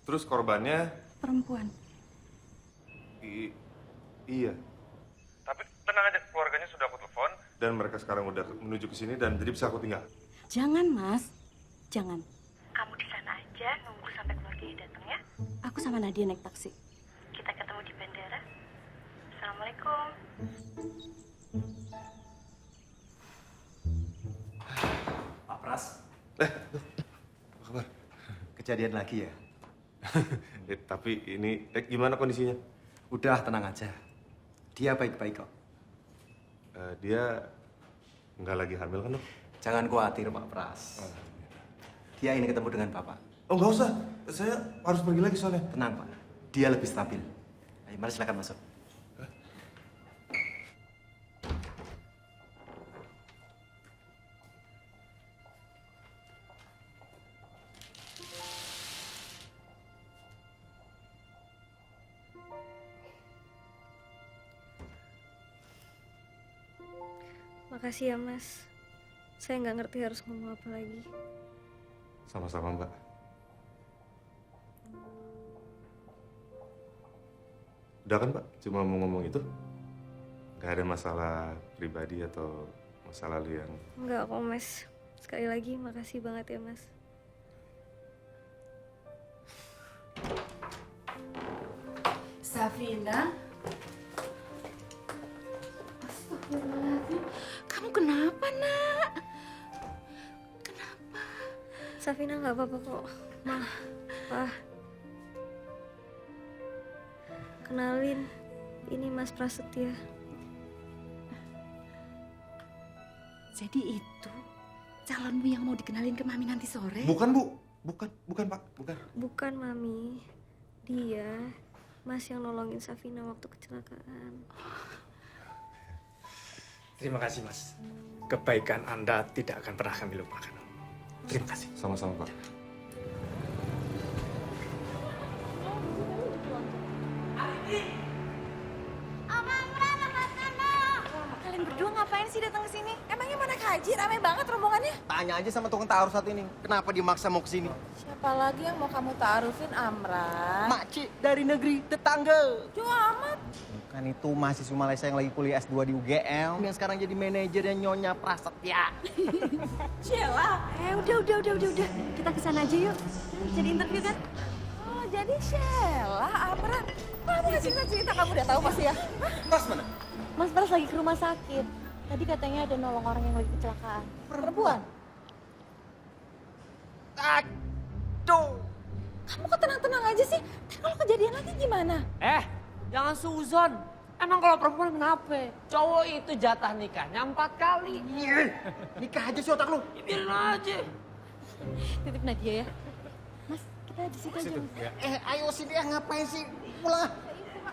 Terus korbannya? Perempuan. Iya. Tapi tenang aja, keluarganya sudah aku telepon dan mereka sekarang udah menuju ke sini dan jadi bisa aku tinggal. Jangan, Mas. Jangan. Kamu di sana aja, nunggu sampai keluarganya datang ya. Aku sama Nadia naik taksi. Kita ketemu di bandara. Assalamualaikum. Pak Pras. Apa kabar? Kejadian lagi ya? Tapi ini, gimana kondisinya? Udah, tenang aja. Dia baik-baik kok. Dia nggak lagi hamil kan, dok? Jangan khawatir, Pak Pras. Dia ini ketemu dengan Bapak. Oh, nggak usah. Saya harus pergi lagi soalnya. Tenang, Pak. Dia lebih stabil. Ayo, mari silakan masuk. Makasih ya, Mas. Saya nggak ngerti harus ngomong apa lagi. Sama-sama, Mbak. Udah kan, Pak? Cuma mau ngomong itu? Nggak ada masalah pribadi atau masa lalu yang... Nggak kok, Mas. Sekali lagi, makasih banget ya, Mas. Safina. Astagfirullahaladzim. Kamu kenapa, Nak? Kenapa? Safina nggak apa-apa kok. Ma, Pa. Kenalin, ini Mas Prasetya. Jadi itu calonmu yang mau dikenalin ke Mami nanti sore? Bukan, Bu. Bukan, Pak. Bukan. Bukan, Mami. Dia, Mas yang nolongin Safina waktu kecelakaan. Terima kasih, Mas. Kebaikan Anda tidak akan pernah kami lupakan. Terima kasih. Sama-sama, Pak. Kalian berdua ngapain sih datang ke sini? Emangnya mau naik haji? Ramai banget rombongannya. Tanya aja sama tukang taruh satu ini. Kenapa dia maksa mau kesini? Siapa lagi yang mau kamu taruhin, Amran? Makcik dari negeri tetangga. Jauh amat. Bukan itu mahasiswa Malaysia yang lagi kuliah S2 di UGM. Yang sekarang jadi manajernya Nyonya Prasetya. Sheila. Udah. Kita kesana aja yuk. Jadi interview kan? Oh, jadi Sheila, Amran. Kamu nggak cerita-cerita, kamu udah tahu pasti ya? Pras mana? Mas Pras lagi ke rumah sakit. Tadi katanya ada nolong orang yang lagi kecelakaan. Perempuan. Aduh. Kamu kok tenang-tenang aja sih? Ntar kalau kejadian lagi gimana? Jangan suzon. Emang kalau perempuan kenapa? Cowok itu jatah nikahnya 4 kali. Nikah aja sih otak lu. Ya, biarin aja. Titip Nadia ya. Mas, kita di situ aja. Ayo sini ngapain sih? Pulang.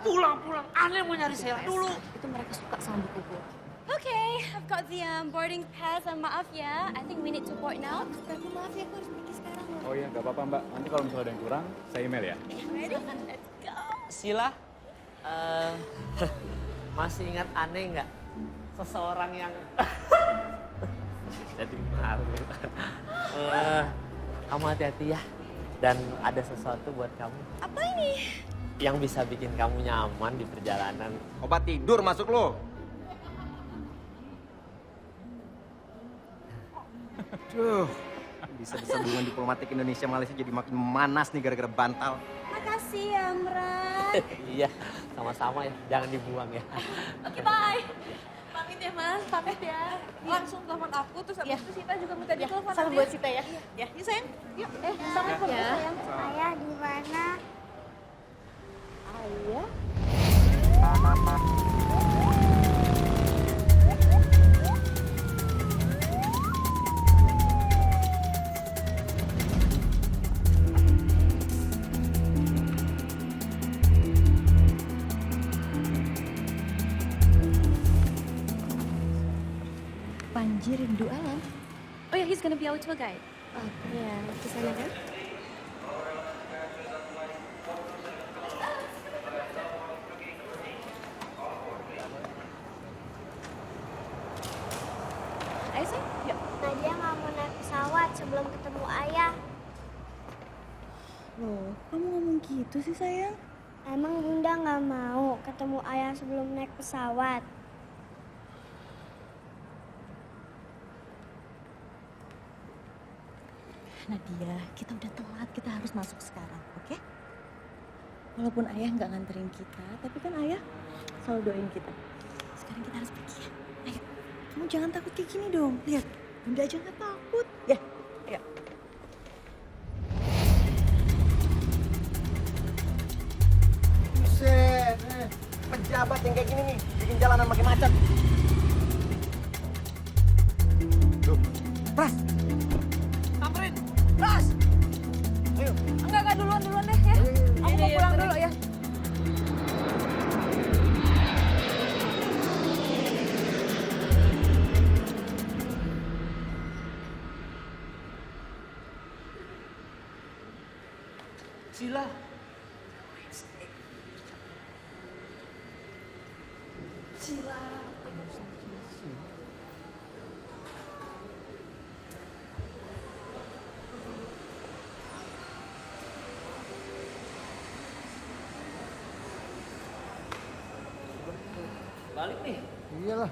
Pulang. Aneh mau nyari Sheila dulu. Itu mereka suka sama buku-buku. Okay, I've got the boarding pass. Maaf ya, I think we need to board now. Tapi maaf ya, aku harus pergi sekarang. Oh iya, nggak apa-apa Mbak. Nanti kalau misalnya ada yang kurang, saya email ya. Ready? Let's go. Sheila, masih ingat aneh nggak? Seseorang yang jadi malu. Kamu hati-hati ya. Dan ada sesuatu buat kamu. Apa ini? Yang bisa bikin kamu nyaman di perjalanan. Obat tidur masuk lu. Duh, bisa-bisa hubungan diplomatik Indonesia Malaysia jadi makin memanas nih gara-gara bantal. Makasih ya, Amran. Iya, sama-sama ya. Jangan dibuang ya. Oke, bye. Pamit ya, Mas. Pamit ya. Langsung telepon aku, terus habis itu Sita juga minta ditelepon. Salam nanti. buat Sita ya. Ya, yuk sayang. Yuk. Assalamualaikum ya. sayang. Ayah di mana? Ayah? Panji rindu alam. Oh yeah, he's gonna be our tour guide. Ya, ke sana kan? Ayo sayang, yuk. Nadia nggak mau naik pesawat sebelum ketemu ayah. Loh, kamu ngomong ngomong gitu sih sayang? Emang Bunda nggak mau ketemu ayah sebelum naik pesawat? Nadia, kita udah telat, kita harus masuk sekarang, oke? Walaupun ayah nggak nganterin kita, tapi kan ayah selalu doain kita. Sekarang kita harus pergi ya. Ayo, kamu jangan takut kayak gini dong. Lihat, Bunda aja nggak takut. Ya, ayo. Buset, pejabat yang kayak gini nih, bikin jalanan makin macet. Tuh, Pras. Samperin, Pras. Ayo. Enggak duluan deh ya. Aku mau pulang dulu ya. Sila. Balik nih. Iyalah.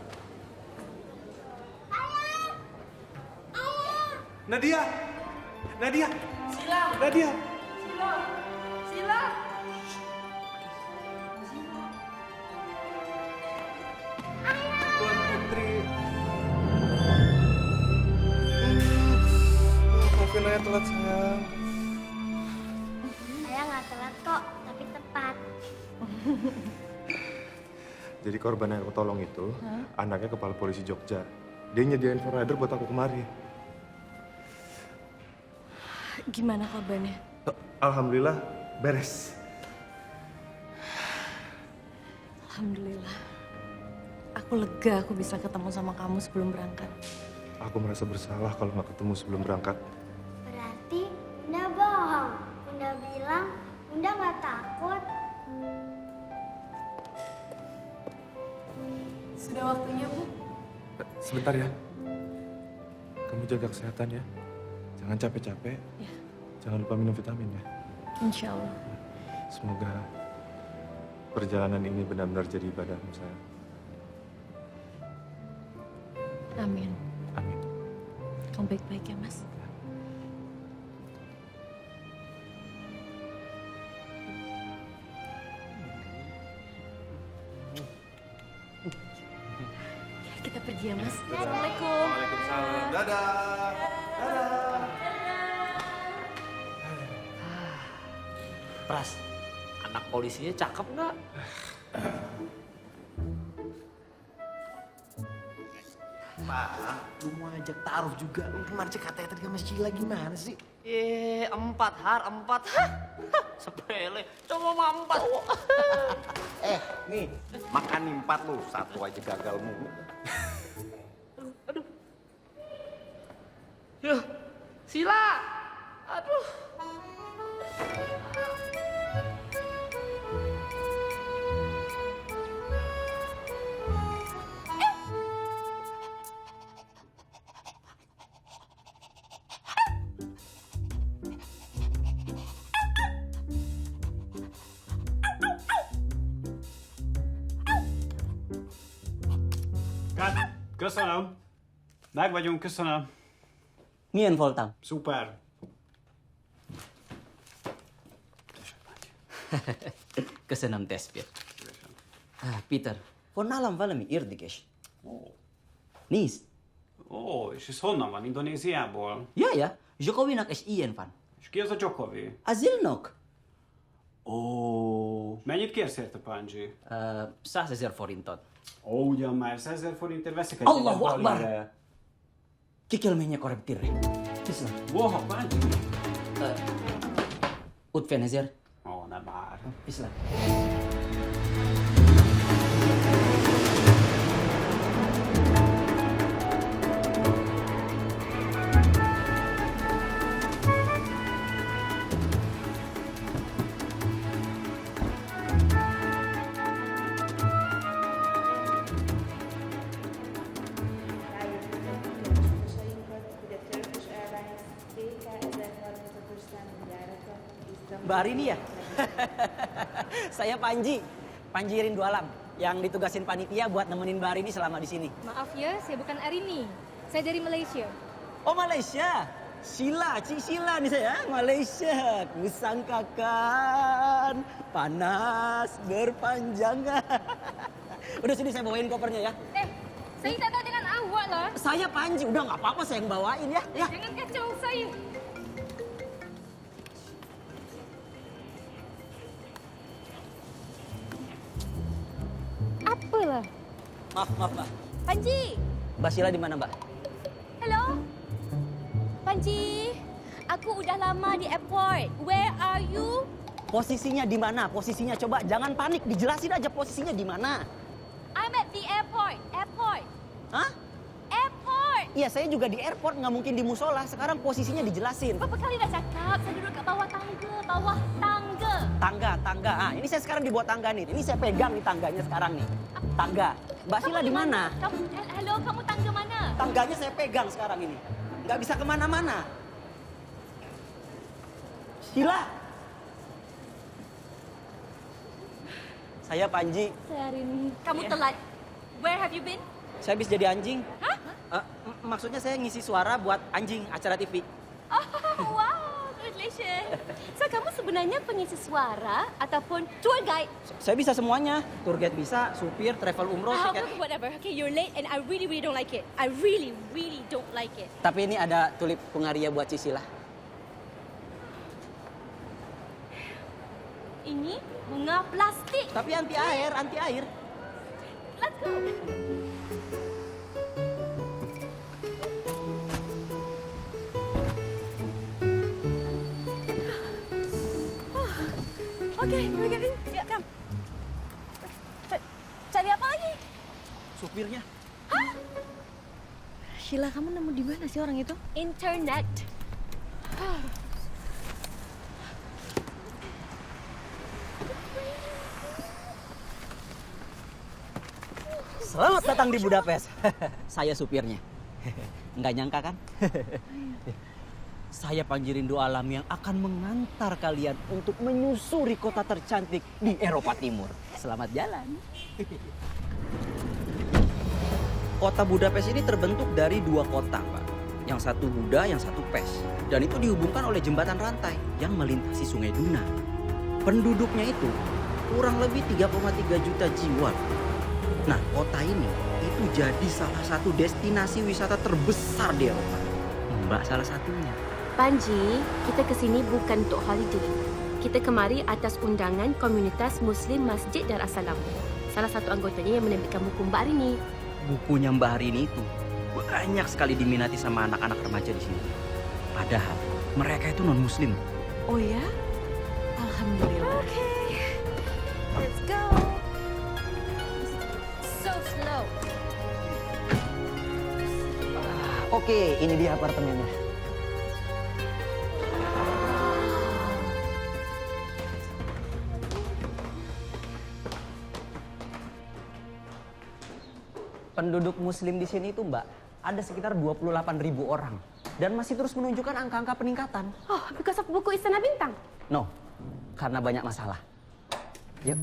Nadia! Nadia! Sila. Nadia! Sila. Tuan Putri. Maafin ayah telat sayang. Ayah nggak telat kok, tapi tepat. Jadi korban yang aku tolong itu, anaknya kepala polisi Jogja. Dia nyediain rider buat aku kemari. Gimana kabarnya? Alhamdulillah, beres. Alhamdulillah. Aku lega aku bisa ketemu sama kamu sebelum berangkat. Aku merasa bersalah kalau nggak ketemu sebelum berangkat. Berarti Bunda bohong. Bunda bilang Bunda nggak takut. Sudah waktunya, Bu. Sebentar ya. Kamu jaga kesehatan ya. Jangan capek-capek. Ya. Jangan lupa minum vitamin ya. Insya Allah. Semoga perjalanan ini benar-benar jadi ibadahmu sayang. Amin. Amin. Kamu baik-baik ya, Mas. Ya, kita pergi ya, Mas. Assalamualaikum. Waalaikumsalam. Dadah. Dadah. Pras, anak polisinya cakep nggak? Pak, lu mau ajak taruh juga. Lu kemarin cek katanya tadi sama Sheila gimana sih? 4 har, 4. Sepele, coba mah 4. Nih, makan nih 4 lu. Satu aja gagal mulu. Yuh, Sila. Aduh. Köszönöm. Meg vagyunk, köszönöm. Milyen voltam? Szuper. Köszönöm, testvér. Peter, von nálam valami érdekes. Nézd. Ó, és ez honnan van? Indonéziából? Ja, Djokovic-nak is ilyen van. És ki az a Djokovic? A Zilnok. Ó, mennyit kérsz érte, Panji? 100 000 forintot. Ó, ugyan már 100 000 forintért veszek egy Allahu jegyet Akbar! Balire. Kikkel menjek korrekt tirre. Viszont. Wow, Panji! 50 000. Ó, ne már. Viszont. Mbak Arini ya? Saya Panji, Panji Rindu Alam, yang ditugasin panitia buat nemenin Mbak Arini selama di sini. Maaf ya, saya bukan Arini. Saya dari Malaysia. Oh Malaysia, Sheila, Cik Sheila nih saya, Malaysia. Kusangkakan panas berpanjangan. Udah sini saya bawain kopernya ya. Saya tak tahu dengan awak lah. Saya Panji, udah nggak apa-apa saya yang bawain ya. Jangan kacau saya. Apalah? Maaf Mbak. Panji. Mbak Sheila di mana Mbak? Hello. Panji. Aku udah lama di airport. Where are you? Posisinya di mana? Posisinya coba jangan panik, dijelasin aja posisinya di mana. I'm at the airport. Airport. Hah? Airport. Iya, saya juga di airport, nggak mungkin di musola. Sekarang posisinya dijelasin. Berapa kali dah cakap? Saya duduk kat bawah tangga. Bawah tangga. Tangga. Ah, ini saya sekarang di bawah tangga nih. Ini saya pegang nih tangganya sekarang nih. Tangga. Mbak Sheila di mana? Hello, kamu tangga mana? Tangganya saya pegang sekarang ini. Nggak bisa kemana-mana. Sheila. Saya Panji. Saya Arini. Kamu telat. Where have you been? Saya habis jadi anjing. Hah? Maksudnya saya ngisi suara buat anjing acara TV. Oh, wow. Congratulations. So, kamu sebenarnya pengisi suara ataupun tour guide? Saya bisa semuanya. Tour guide bisa, supir, travel umroh, tiket. Whatever. Okay, you're late and I really don't like it. I really don't like it. Tapi ini ada tulip pungaria buat Cicila. Ini bunga plastik. Tapi anti air. Let's go. Okay, we get in. Ya, come. Cari apa lagi? Supirnya. Hah? Sheila, kamu nemu di mana sih orang itu? Internet. Selamat datang di Budapest. Saya supirnya. Nggak nyangka kan? Saya Panji Rindu Alam yang akan mengantar kalian untuk menyusuri kota tercantik di Eropa Timur. Selamat jalan. Kota Budapest ini terbentuk dari dua kota, Pak. Yang satu Buda, yang satu Pest. Dan itu dihubungkan oleh jembatan rantai yang melintasi Sungai Duna. Penduduknya itu kurang lebih 3,3 juta jiwa. Nah, kota ini itu jadi salah satu destinasi wisata terbesar di Eropa. Mbak salah satunya. Panji, kita kesini bukan untuk holiday. Kita kemari atas undangan komunitas Muslim Masjid Darussalam. Salah satu anggotanya yang menerbitkan buku Mbak Arini. Bukunya Mbak Arini itu banyak sekali diminati sama anak-anak remaja di sini. Padahal mereka itu non-Muslim. Oh ya? Alhamdulillah. Okay. Let's go. So slow. Oke, ini dia apartemennya. Penduduk Muslim di sini itu, Mbak, ada sekitar 28.000 orang. Dan masih terus menunjukkan angka-angka peningkatan. Oh, because of buku Istana Bintang? No, karena banyak masalah. Yuk.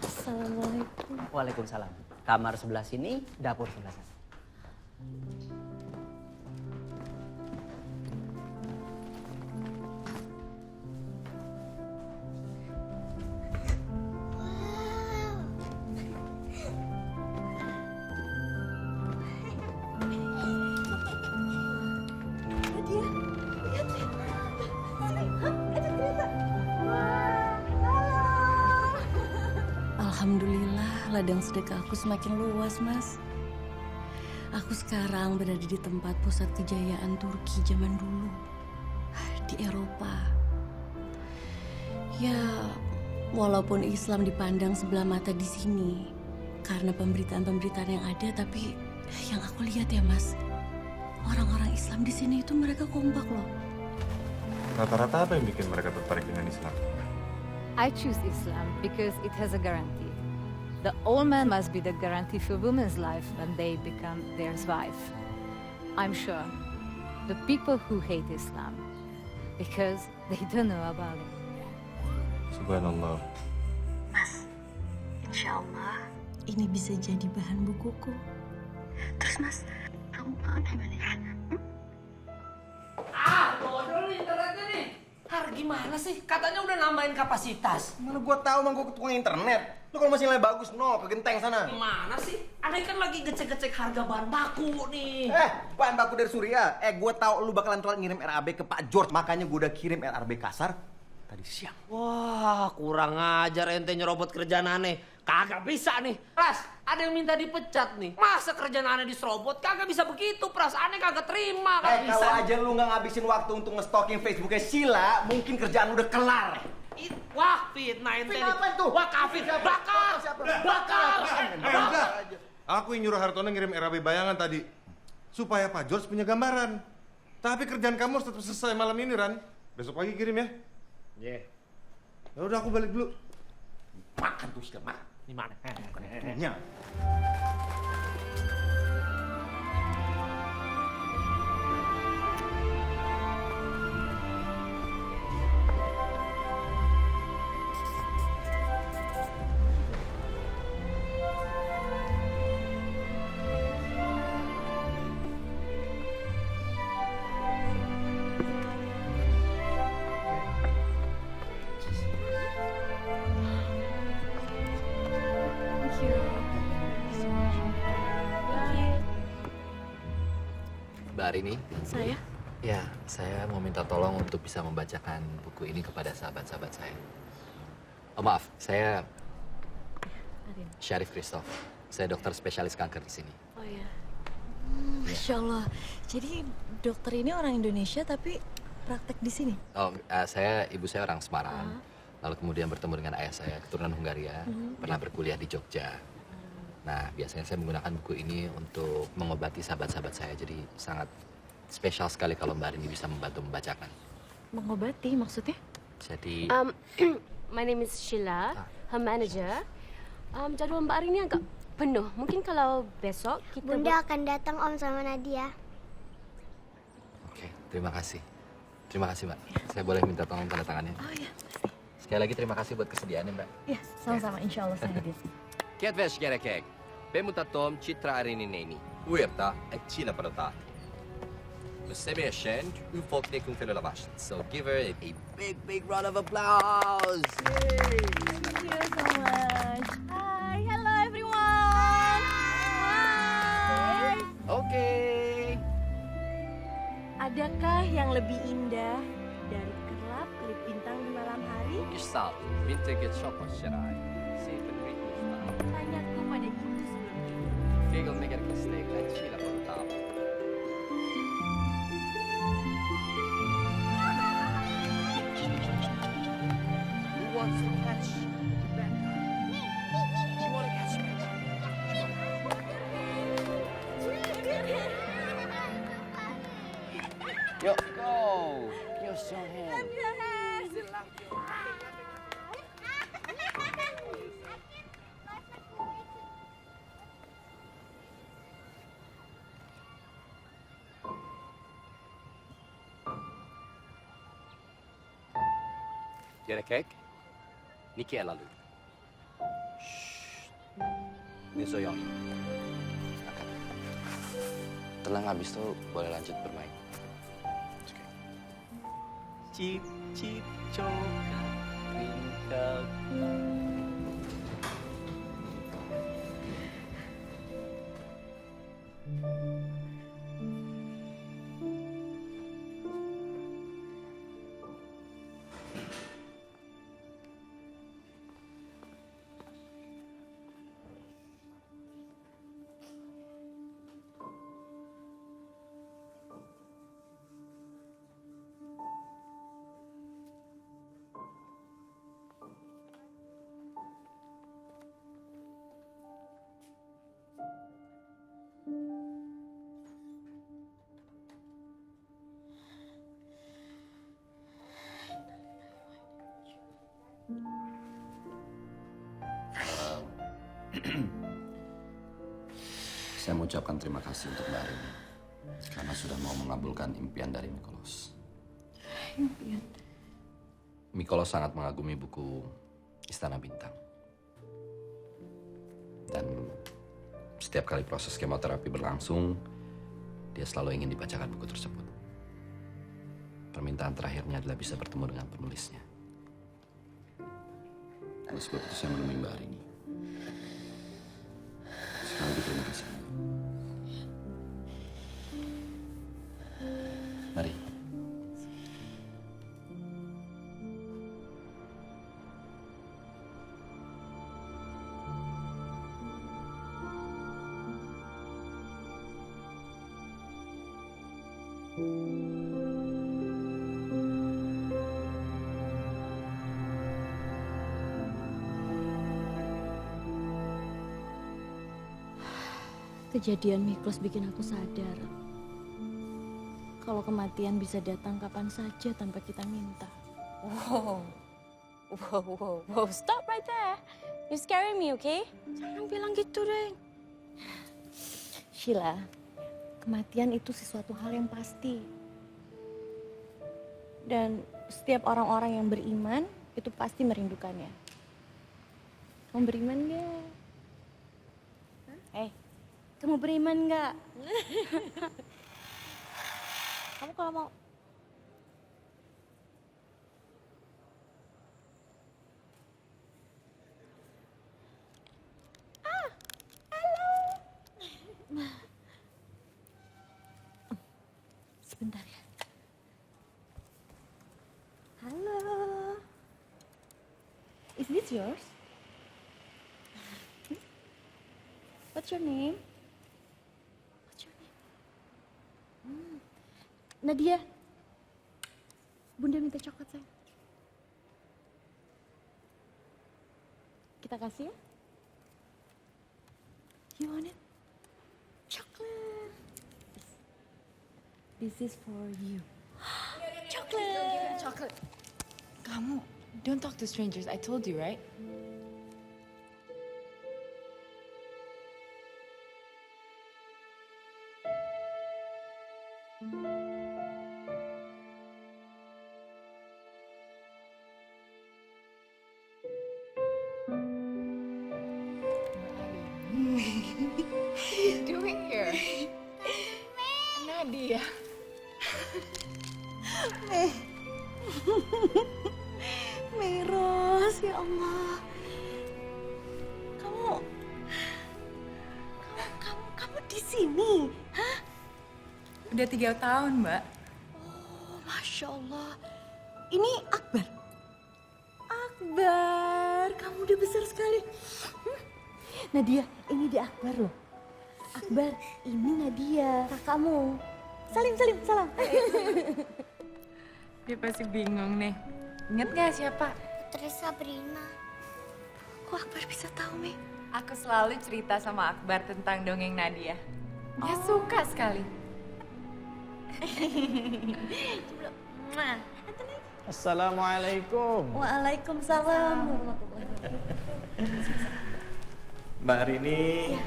Assalamualaikum. Waalaikumsalam. Kamar sebelah sini, dapur sebelah sana. Alhamdulillah, ladang sedekah aku semakin luas, Mas. Aku sekarang berada di tempat pusat kejayaan Turki zaman dulu, di Eropa. Ya, walaupun Islam dipandang sebelah mata di sini karena pemberitaan-pemberitaan yang ada, tapi yang aku lihat ya, Mas, orang-orang Islam di sini itu mereka kompak loh. Rata-rata apa yang bikin mereka tertarik dengan Islam? I choose Islam because it has a guarantee. The old man must be the guarantee for women's life when they become their wife. I'm sure the people who hate Islam because they don't know about it. Subhanallah. Mas, insya Allah. Ini bisa jadi bahan bukuku. Terus Mas, kamu mau gimana ya? Bodoh nih internetnya nih. Har, gimana sih? Katanya udah nambahin kapasitas. Mana gua tahu emang gua tukang internet. Lu kalau masih nilai bagus, no, ke genteng sana. Gimana sih? Aneh kan lagi ngecek-ngecek harga bahan baku nih. Bahan baku dari Surya. Gua tahu lu bakalan telat ngirim RAB ke Pak George. Makanya gua udah kirim RAB kasar tadi siang. Wah, kurang ajar ente nyerobot kerjaan aneh. Kagak bisa nih. Pras, ada yang minta dipecat nih. Masa kerjaan aneh diserobot? Kagak bisa begitu, Pras. Aneh kagak terima. Kagak bisa. Kalau aja lu nggak ngabisin waktu untuk nge-stalking Facebooknya Sheila, mungkin kerjaan lu udah kelar. Wah, fitnah ente. Fitnah apa tuh? Wah, kafir. Bakar. Bakar. Udah. Aku yang nyuruh Hartono ngirim RAB bayangan tadi. Supaya Pak George punya gambaran. Tapi kerjaan kamu harus tetap selesai malam ini, Ran. Besok pagi kirim ya. Iya. Ya udah, aku balik dulu. Makan tuh Sheila, makan. Di mana? Nya. Mbak Arini? Saya? Ya, saya mau minta tolong untuk bisa membacakan buku ini kepada sahabat-sahabat saya. Oh maaf, saya Syarif Christoph. Saya dokter spesialis kanker di sini. Oh ya. Masya Allah. Jadi dokter ini orang Indonesia tapi praktek di sini? Oh, ibu saya orang Semarang. Lalu kemudian bertemu dengan ayah saya, keturunan Hungaria. Pernah berkuliah di Jogja. Nah, biasanya saya menggunakan buku ini untuk mengobati sahabat-sahabat saya. Jadi sangat spesial sekali kalau Mbak Arini bisa membantu membacakan. Mengobati maksudnya? Jadi... My name is Sheila, her manager. Jadwal Mbak Arini agak penuh. Mungkin kalau besok kita... Bunda akan datang Om sama Nadia. Oke, terima kasih. Terima kasih, Mbak. Saya boleh minta tolong tanda tangannya? Oh iya, pasti. Sekali lagi terima kasih buat kesediaannya, Mbak. Iya, sama-sama. Insya Allah saya hadir. Kedves gyerekek, bemutatom Chitra Arini-néni. Újérta egy csillapodotát. Személyesen ő fog nekünk felolvasni. So give her a big round of applause. Thank you so much. Hi, hello everyone. Hi. Okay. Adakah yang lebih indah dari kerlap kelip bintang di malam hari? Gestalt, minteget sopas serai. Szépen ritmusnál. Tanyaku pada itu sebelum itu. Végül megérkezték egy csillapodotába. Who wants to catch Rebecca? You want to catch me? Yo, go! Kiss your hand. Gyerekek, Niki elalui. Ini Soyon. Tenang, habis itu boleh lanjut bermain. Cip, cip, coklat, tinggal. Saya mengucapkan terima kasih untuk Mbak Arini karena sudah mau mengabulkan impian dari Mikolos. impian. Mikolo sangat mengagumi buku Istana Bintang. Dan setiap kali proses kemoterapi berlangsung, dia selalu ingin dibacakan buku tersebut. Permintaan terakhirnya adalah bisa bertemu dengan penulisnya. Oleh sebab itu saya menemui Mbak Arini. Sekali lagi terima kasih. Mari. Kejadian Miklos bikin aku sadar kalau kematian bisa datang kapan saja tanpa kita minta. Wow, stop right there. You're scaring me, okay? Jangan bilang gitu, Ren. Sheila, kematian itu sesuatu hal yang pasti. Dan setiap orang-orang yang beriman itu pasti merindukannya. Kamu beriman gak? Kamu beriman nggak? Kamu kalau mau sebentar ya. Halo. Is this yours? What's your name? Nadia, Bunda minta coklat, sayang. Kita kasih ya? You want it? Chocolate. This is for you. Chocolate. Chocolate. Kamu, don't talk to strangers. I told you, right? What are you doing here? Nadia. Meros, ya Allah. Kamu di sini, hah? Udah 3 tahun, Mbak. Oh, Masya Allah. Ini Akbar. Akbar, kamu udah besar sekali. Nadia, ini dia Akbar loh. Akbar, ini Nadia, kakakmu. Salim, salam. Dia pasti bingung nih. Ingat gak siapa? Putri Sabrina. Kok Akbar bisa tahu, Me? Aku selalu cerita sama Akbar tentang dongeng Nadia. Dia suka sekali. Assalamualaikum. Waalaikumsalam. Mbak Arini,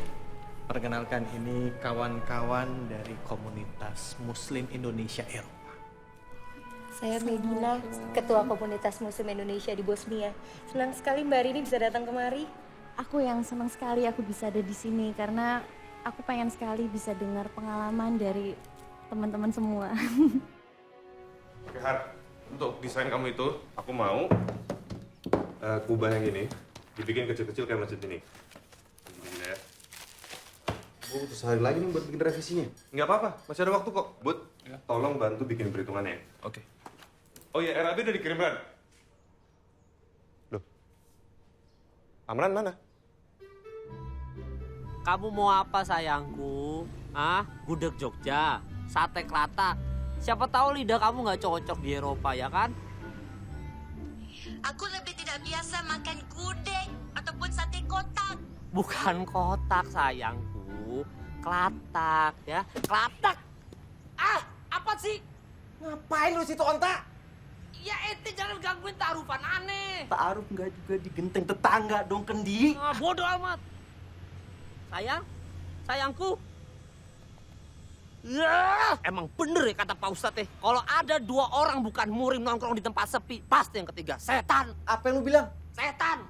perkenalkan ini kawan-kawan dari komunitas Muslim Indonesia Eropa. Saya Medina, Ketua Komunitas Muslim Indonesia di Bosnia. Senang sekali Mbak Rini bisa datang kemari. Aku yang senang sekali aku bisa ada di sini karena aku pengen sekali bisa dengar pengalaman dari teman-teman semua. Oke, Har. Untuk desain kamu itu, aku mau kubah yang ini dibikin kecil-kecil kayak masjid ini. Begini ya. Oh, sehari lagi nih buat bikin revisinya. Nggak apa-apa, masih ada waktu kok. Bud, tolong bantu bikin perhitungannya. Oke. Oh iya, RAB udah dikirim, Ran. Loh, Amran mana? Kamu mau apa sayangku? Gudeg Jogja, sate Kelatak. Siapa tahu lidah kamu nggak cocok di Eropa ya kan? Aku lebih tidak biasa makan gudeg ataupun sate kotak. Bukan kotak sayangku, Kelatak ya, Kelatak. Apa sih? Ngapain lu situ, Onta? Ya ente jangan gangguin taruhan aneh. Taruh nggak juga di genteng tetangga dong, Kendi. Bodoh amat. Sayangku. Ya, emang bener ya kata Pak Ustadz ya. Kalau ada 2 orang bukan murim nongkrong di tempat sepi, pasti yang ketiga setan. Apa yang lu bilang? Setan.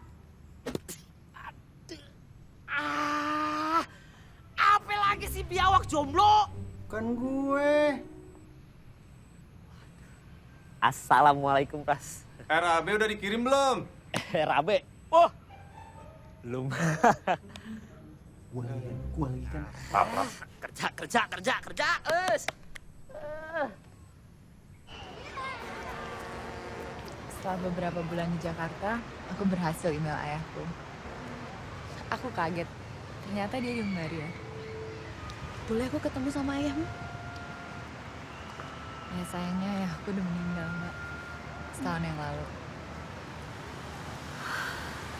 Apa lagi sih biawak jomblo? Kan gue. Assalamualaikum, Pras. RAB udah dikirim belum? RAB? Oh, belum. Gua lagi kan. Kerja. Setelah beberapa bulan di Jakarta, aku berhasil email ayahku. Aku kaget, ternyata dia di Hungaria. Boleh aku ketemu sama ayahmu? Ya sayangnya ayahku udah meninggal, Mbak. Setahun yang lalu.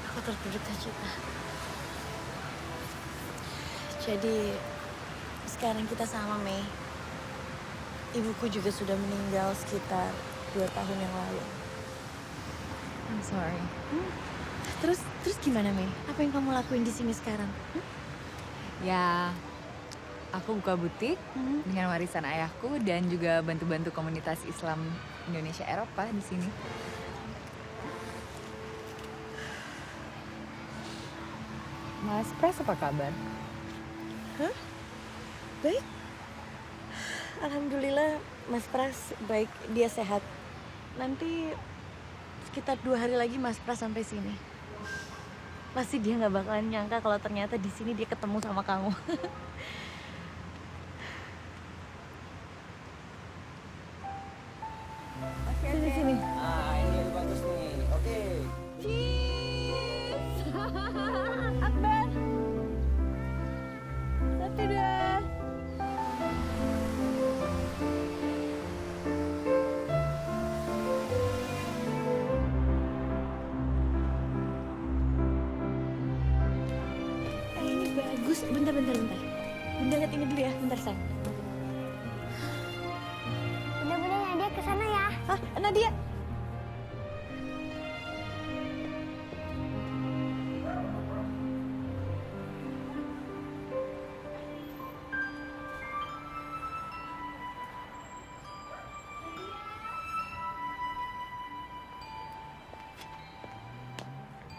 Aku terberita cita. Jadi sekarang kita sama Mei. Ibuku juga sudah meninggal sekitar 2 tahun yang lalu. I'm sorry. Terus gimana Mei? Apa yang kamu lakuin di sini sekarang? Ya, aku buka butik dengan warisan ayahku dan juga bantu-bantu komunitas Islam Indonesia Eropa di sini. Mas Pras apa kabar? Hah? Baik. Alhamdulillah Mas Pras baik, dia sehat. Nanti sekitar 2 hari lagi Mas Pras sampai sini. Pasti dia nggak bakalan nyangka kalau ternyata di sini dia ketemu sama kamu. Sini. Ah, ini yang bagus nih. Oke. Cheese. Akbar. Satu dua. Ini bagus. Bentar. Bunda lihat ini dulu ya. Bentar, sayang. Bunda-bunda Nadia ke sana ya. Hah? Nadia?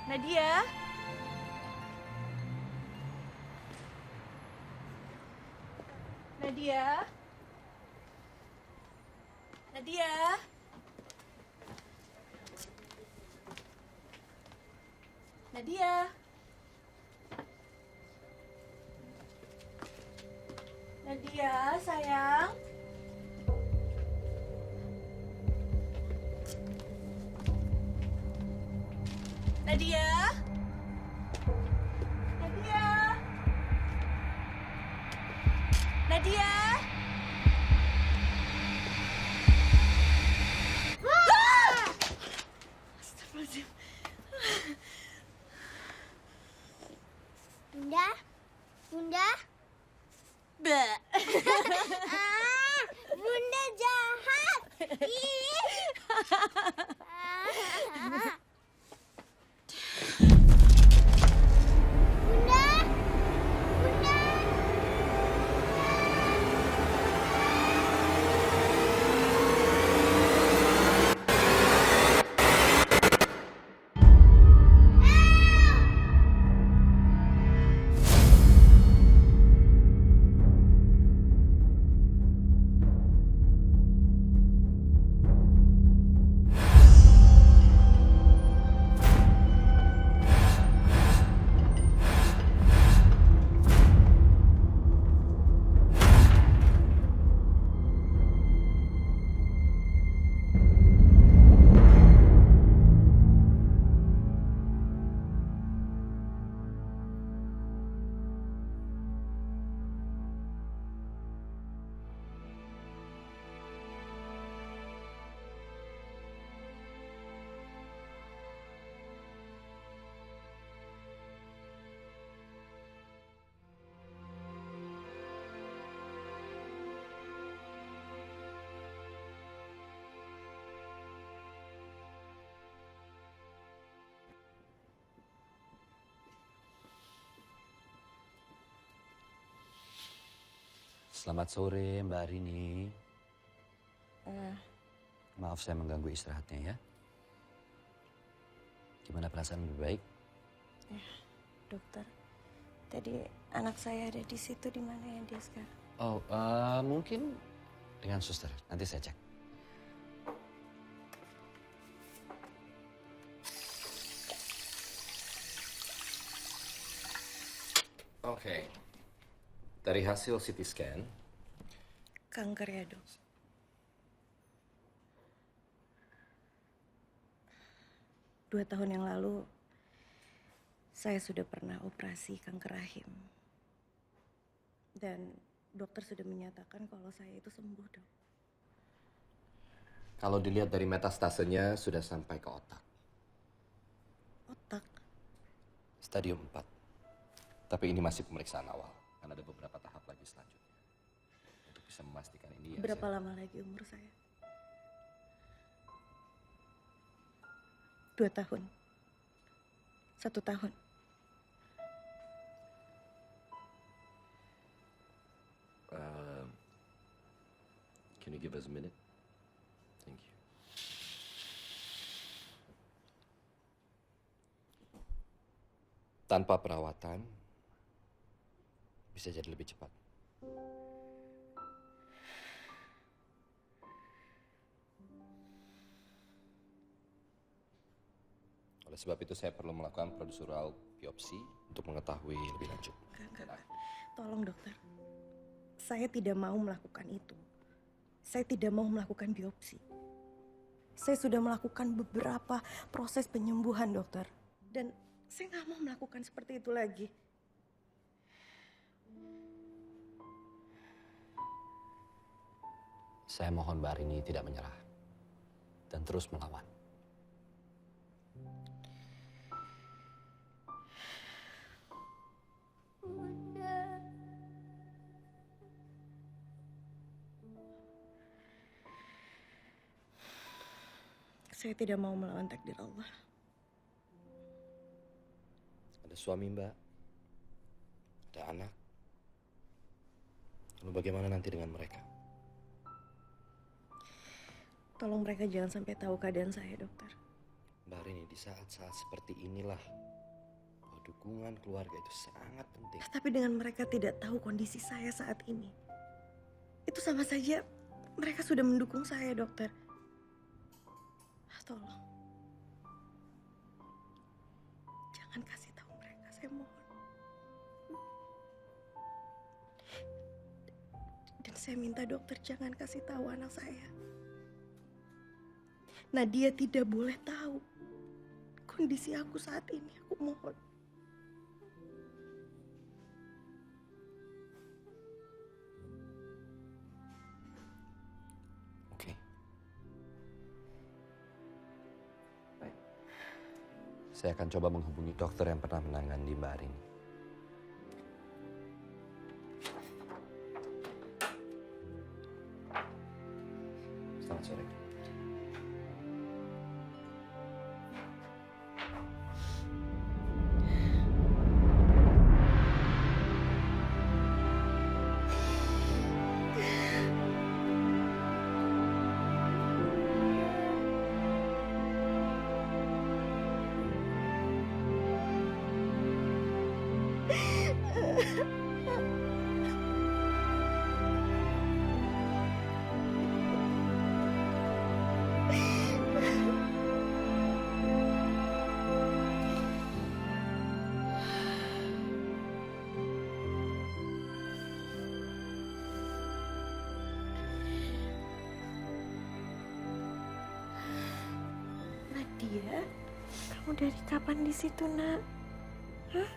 Nadia? Nadia? Nadia? Nadia? Nadia, sayang? Nadia? Nadia? Nadia? Astagfirullahaladzim. Bunda? Bleh. Bunda jahat. Selamat sore Mbak Rini. Eh, Maaf saya mengganggu istirahatnya ya. Gimana perasaan lebih baik? ya, dokter. Tadi anak saya ada di situ, di mana ya dia sekarang? Oh, mungkin dengan suster. Nanti saya cek. Oke. Dari hasil CT scan, Kanker ya, Dok. Dua tahun yang lalu, saya sudah pernah operasi kanker rahim. Dan dokter sudah menyatakan kalau saya itu sembuh, Dok. kalau dilihat dari metastasenya sudah sampai ke otak. Otak? Stadium 4. Tapi ini masih pemeriksaan awal. Kan ada beberapa tahap lagi selanjutnya. Untuk bisa memastikan ini ya. Berapa lama lagi umur saya? 2 tahun. 1 tahun. Can you give us a minute? Thank you. Tanpa perawatan, bisa jadi lebih cepat. Oleh sebab itu saya perlu melakukan prosedural biopsi untuk mengetahui lebih lanjut. Enggak. Tolong dokter. Saya tidak mau melakukan itu. Saya tidak mau melakukan biopsi. Saya sudah melakukan beberapa proses penyembuhan, dokter. Dan saya nggak mau melakukan seperti itu lagi. Saya mohon Mbak Rini tidak menyerah dan terus melawan. Bunda. Saya tidak mau melawan takdir Allah. Ada suami Mbak, ada anak. Lalu bagaimana nanti dengan mereka? Tolong mereka jangan sampai tahu keadaan saya, dokter. Mbak Rini, di saat-saat seperti inilah bahwa dukungan keluarga itu sangat penting. Tapi dengan mereka tidak tahu kondisi saya saat ini, itu sama saja mereka sudah mendukung saya, dokter. Tolong. Jangan kasih tahu mereka, saya mohon. Dan saya minta dokter jangan kasih tahu anak saya. Nadia tidak boleh tahu kondisi aku saat ini, aku mohon. Saya akan coba menghubungi dokter yang pernah menangani Mbak Rini. Selamat sore. Nadia, kamu dari kapan di situ, Nak? Hah?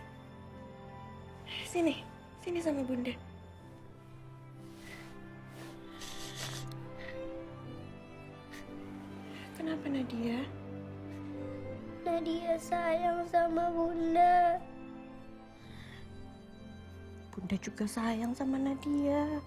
Sini sama Bunda. Kenapa, Nadia? Nadia sayang sama Bunda. Bunda juga sayang sama Nadia.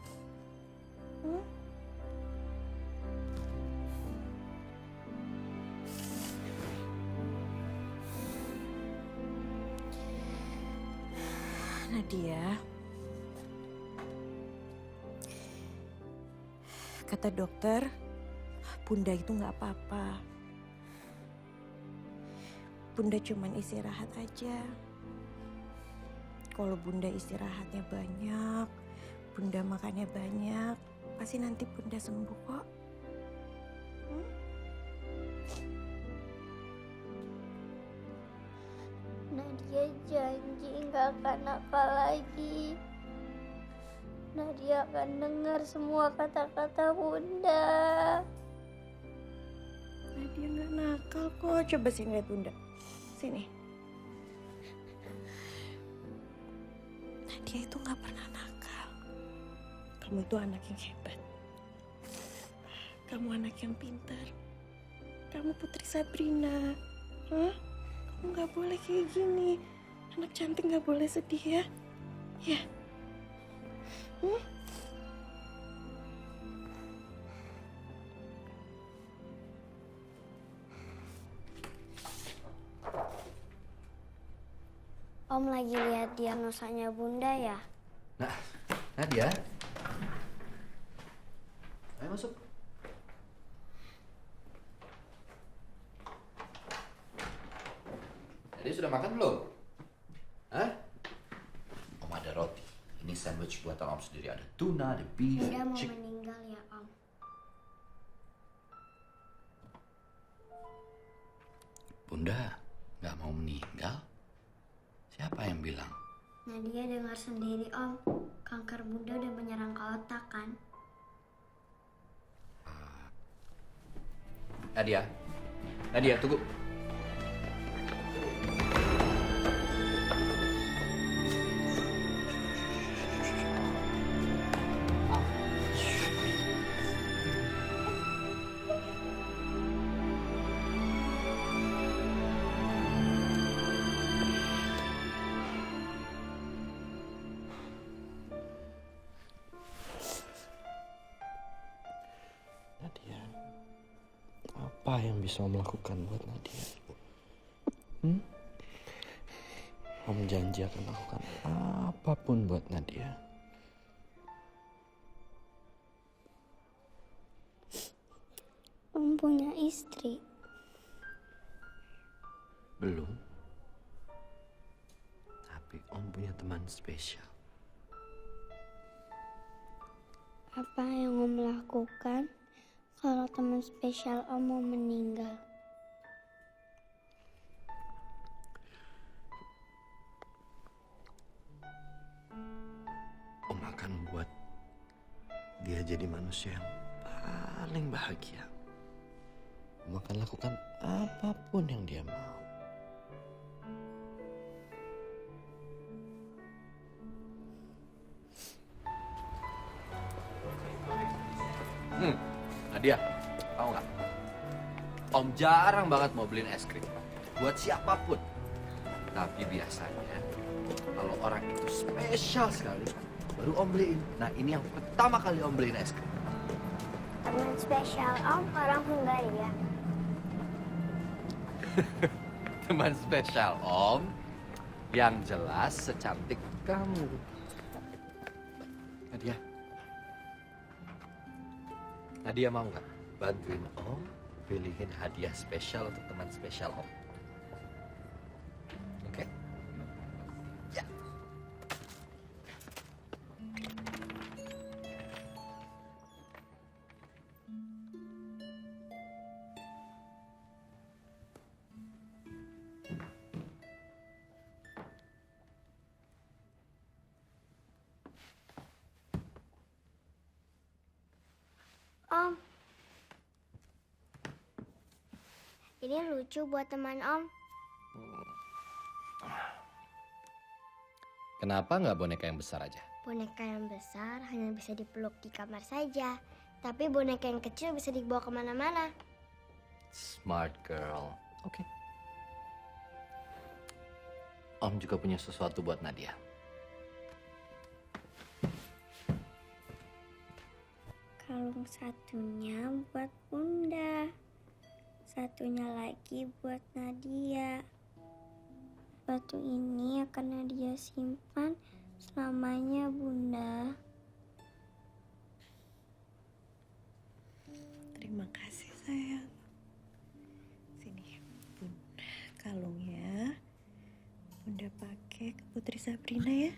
Nadia, Kata dokter, Bunda itu nggak apa-apa. Bunda cuman istirahat aja. Kalau Bunda istirahatnya banyak, Bunda makannya banyak, pasti nanti Bunda sembuh kok. Nadia janji nggak akan nakal lagi. Nadia akan dengar semua kata-kata Bunda. Nadia nggak nakal kok. Coba sini lihat Bunda. Sini. Nadia itu nggak pernah nakal. Kamu itu anak yang hebat. Kamu anak yang pintar. Kamu putri Sabrina. Hah? Kamu nggak boleh kayak gini. Anak cantik nggak boleh sedih ya. Ya. Om lagi lihat diagnosanya Bunda ya? Nah, Nadia. Ayo masuk. Nadia sudah makan belum? Hah? Om ada roti. Ini sandwich buatan Om sendiri. Ada tuna, ada beef, Dia mau chicken. meninggal ya Om. Bunda nggak mau meninggal? Siapa yang bilang? Nadia dengar sendiri Om, kanker Bunda udah menyerang ke otak kan? Nadia. Nadia, tunggu. Nadia, apa yang bisa Om lakukan buat Nadia? Om janji akan lakukan apapun buat Nadia. Om punya istri. Belum. Tapi Om punya teman spesial. Apa yang Om lakukan kalau teman spesial Om mau meninggal? Om akan buat dia jadi manusia yang paling bahagia. Om akan lakukan apapun yang dia mau. Nadia, tahu nggak? Om jarang banget mau beliin es krim buat siapapun. Tapi biasanya kalau orang itu spesial sekali, baru Om beliin. Nah ini yang pertama kali Om beliin es krim. Teman spesial Om orang Hungaria. Teman spesial Om yang jelas secantik kamu. Nadia. Nadia mau nggak bantuin Om pilihin hadiah spesial untuk teman spesial Om? Oke? Ya. Om, ini lucu buat teman Om. Kenapa nggak boneka yang besar aja? Boneka yang besar hanya bisa dipeluk di kamar saja. Tapi boneka yang kecil bisa dibawa kemana-mana. Smart girl. Oke. Om juga punya sesuatu buat Nadia. Kalung satunya buat Bunda. Satunya lagi buat Nadia. Batu ini akan Nadia simpan selamanya, Bunda. Terima kasih sayang. Sini, Bunda, kalungnya Bunda pakai ke Putri Sabrina ya.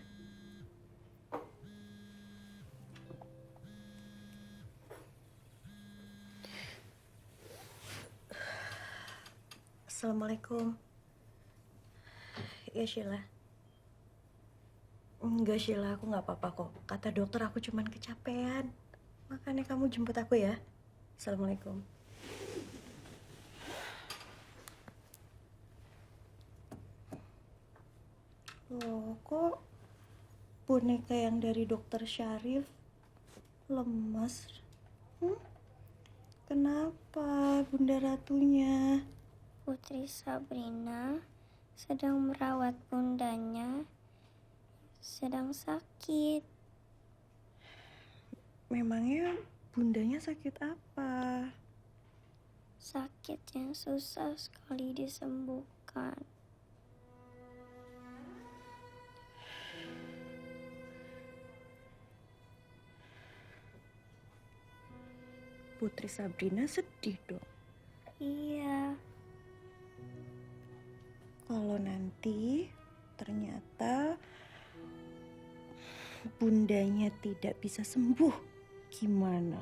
Assalamualaikum. Ya Sheila. Enggak Sheila, aku nggak apa-apa kok. Kata dokter aku cuman kecapean. Makanya kamu jemput aku ya. Assalamualaikum. Loh, kok boneka yang dari dokter Syarif lemas? Kenapa Bunda Ratunya? Putri Sabrina sedang merawat bundanya, sedang sakit. Memangnya bundanya sakit apa? Sakit yang susah sekali disembuhkan. Putri Sabrina sedih dong. Iya. Kalau nanti ternyata bundanya tidak bisa sembuh, gimana?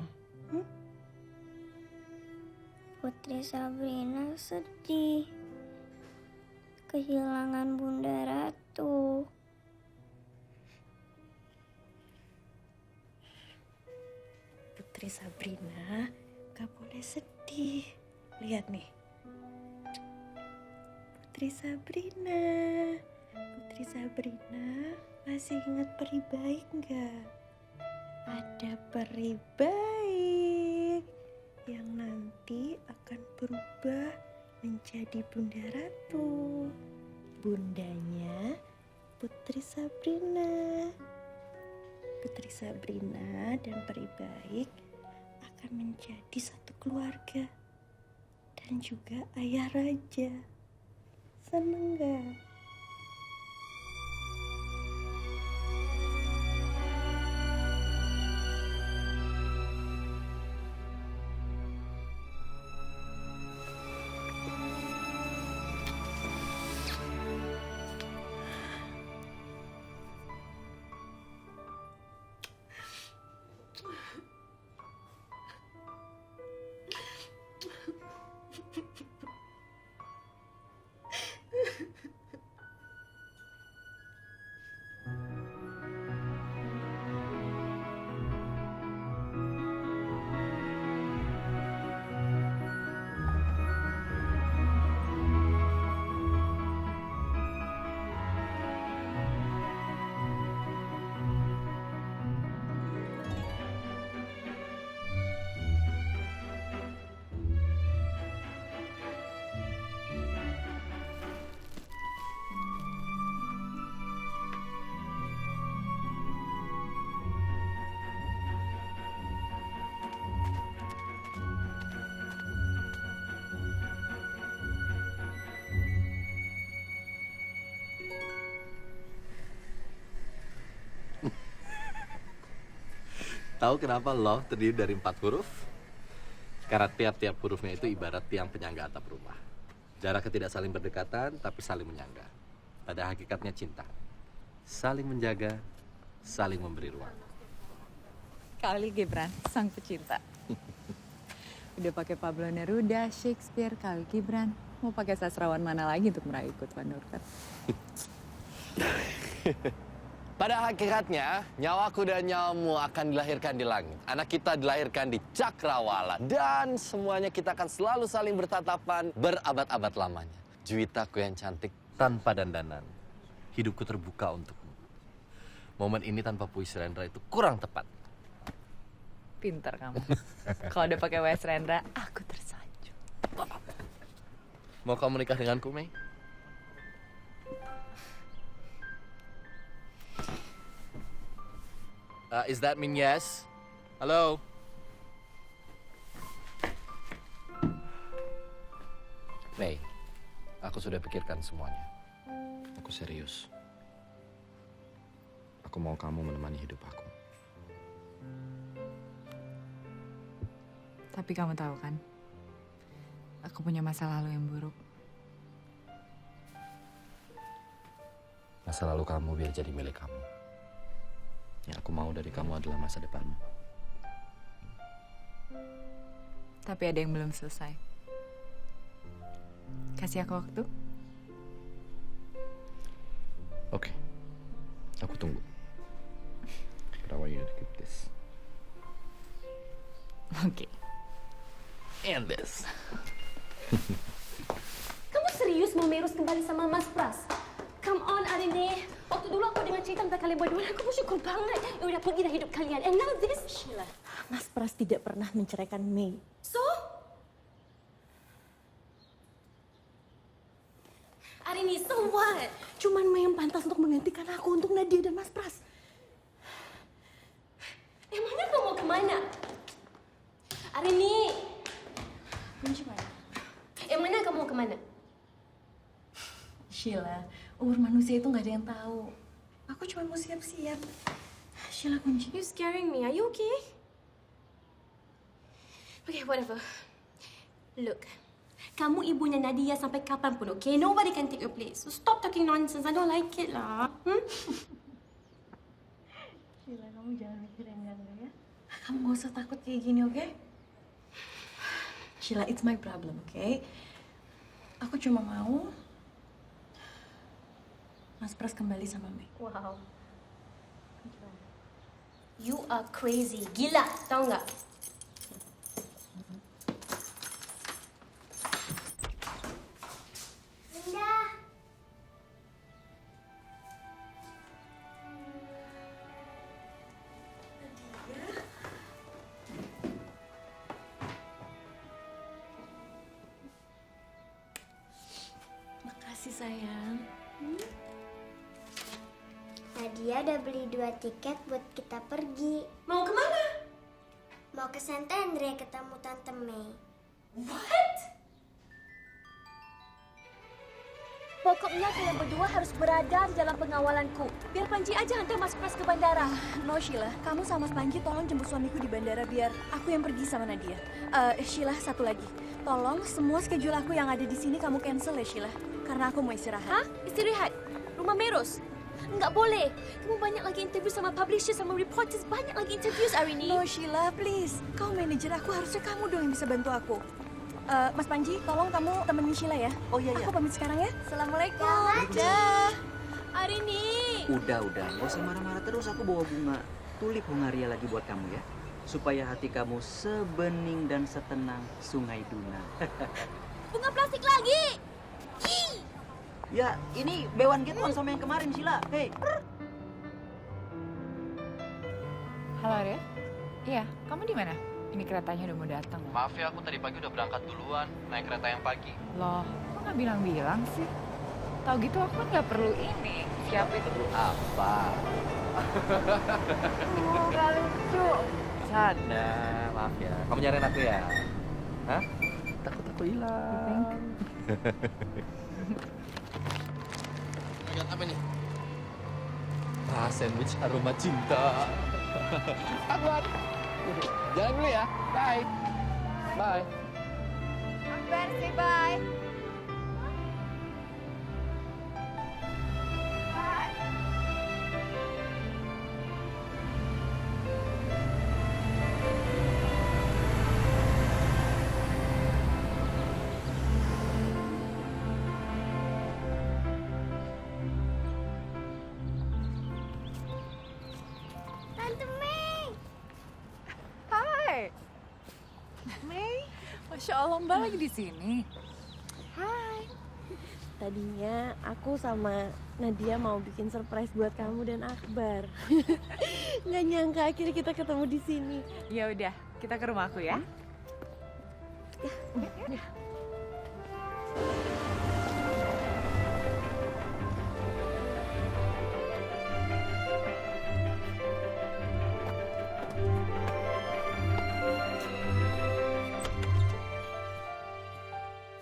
Putri Sabrina sedih. Kehilangan Bunda Ratu. Putri Sabrina gak boleh sedih. Lihat nih. Putri Sabrina masih ingat peri baik nggak? Ada peri baik yang nanti akan berubah menjadi Bunda Ratu. Bundanya Putri Sabrina. Putri Sabrina dan peri baik akan menjadi satu keluarga dan juga ayah raja. Seneng gak? Tahu kenapa love terdiri dari 4 huruf? Karena tiap-tiap hurufnya itu ibarat tiang penyangga atap rumah. Jaraknya tidak saling berdekatan, tapi saling menyangga. Pada hakikatnya cinta. Saling menjaga, saling memberi ruang. Kali Gibran, sang pecinta. Udah pakai Pablo Neruda, Shakespeare, Kali Gibran. Mau pakai sastrawan mana lagi untuk meraih Kutwan Nurkat? Pada hakikatnya, nyawaku dan nyawamu akan dilahirkan di langit. Anak kita dilahirkan di Cakrawala. Dan semuanya kita akan selalu saling bertatapan berabad-abad lamanya. Juwitaku yang cantik tanpa dandanan. Hidupku terbuka untukmu. Momen ini tanpa puisi Rendra itu kurang tepat. Pinter kamu. Kalau udah pakai WS Rendra, aku tersanjung. Mau kamu nikah denganku, Mei? Is that mean yes? Halo? Mei, aku sudah pikirkan semuanya. Aku serius. Aku mau kamu menemani hidup aku. Tapi kamu tahu kan, aku punya masa lalu yang buruk. Masa lalu kamu biar jadi milik kamu. Yang aku mau dari kamu adalah masa depanmu. Tapi ada yang belum selesai. Kasih aku waktu. Oke, aku tunggu. But I want you to keep this. Oke. And this. Kamu serius mau Merus kembali sama Mas Pras? Come on, Arini. Waktu dulu aku dengar cerita tentang kalian berdua, aku bersyukur banget. Ya udah pergi dah hidup kalian. And now this. Sheila, Mas Pras tidak pernah menceraikan Mei. So? Arini, so what? Cuman Mei yang pantas untuk menggantikan aku untuk Nadia dan Mas Pras. Emangnya kamu mau kemana? Arini. Kunci mana? Emangnya kamu mau kemana? Sheila, umur manusia itu nggak ada yang tahu. Aku cuma mau siap-siap. Sheila, kunci. You're scaring me. Are you okay? Okay, whatever. Look, kamu ibunya Nadia sampai kapanpun, okay? Nobody can take your place. So stop talking nonsense. I don't like it lah. Sheila, kamu jangan mikir yang enggak ya. Kamu nggak usah takut kayak gini, oke? Sheila, it's my problem, okay? Aku cuma mau Mas Pras kembali sama Mei. Wow. You are crazy. Gila, tahu nggak? Bunda. Makasih sayang. Nadia udah beli 2 tiket buat kita pergi. Mau kemana? Mau ke Santa Andrea ketemu Tante Mei. What? Pokoknya kalian berdua harus berada di dalam pengawalanku. Biar Panji aja hantar Mas Pras ke bandara. No, Sheila. Kamu sama Mas Panji tolong jemput suamiku di bandara biar aku yang pergi sama Nadia. Sheila, satu lagi. Tolong semua schedule aku yang ada di sini kamu cancel ya, Sheila. Karena aku mau istirahat. Hah? Istirahat? Rumah Merus? Enggak boleh. Kamu banyak lagi interview sama publisher, sama reporters. Banyak lagi interviews, Arini. No, Sheila, please. Kau manajer aku, harusnya kamu dong yang bisa bantu aku. Mas Panji, tolong kamu temenin Sheila ya. Oh iya, Aku pamit sekarang ya. Assalamualaikum. Dah. Arini. Udah, gak usah marah-marah terus. Aku bawa bunga tulip Hungaria lagi buat kamu ya. Supaya hati kamu sebening dan setenang Sungai Duna. Bunga plastik lagi. Ih. Ya, ini bewan Getwan sama yang kemarin, Sheila. Hei. Halo, Rif. Iya, kamu di mana? Ini keretanya udah mau datang. Maaf ya, aku tadi pagi udah berangkat duluan, naik kereta yang pagi. Loh, kok nggak bilang-bilang sih? Tahu gitu aku kan nggak perlu ini. Siapa itu? Apa? Nggak lucu. Canda, maaf ya. Kamu nyariin aku ya? Hah? Takut aku hilang. Lihat apa nih? Sandwich aroma cinta. Akuat. Jalan dulu ya. Bye. Bye. Akbar, say bye. Tante Mei. Hai. Mei, Masya Allah, Mbak lagi di sini. Hai. Tadinya aku sama Nadia mau bikin surprise buat kamu dan Akbar. Nggak nyangka akhirnya kita ketemu di sini. Ya udah, kita ke rumahku ya. Ya.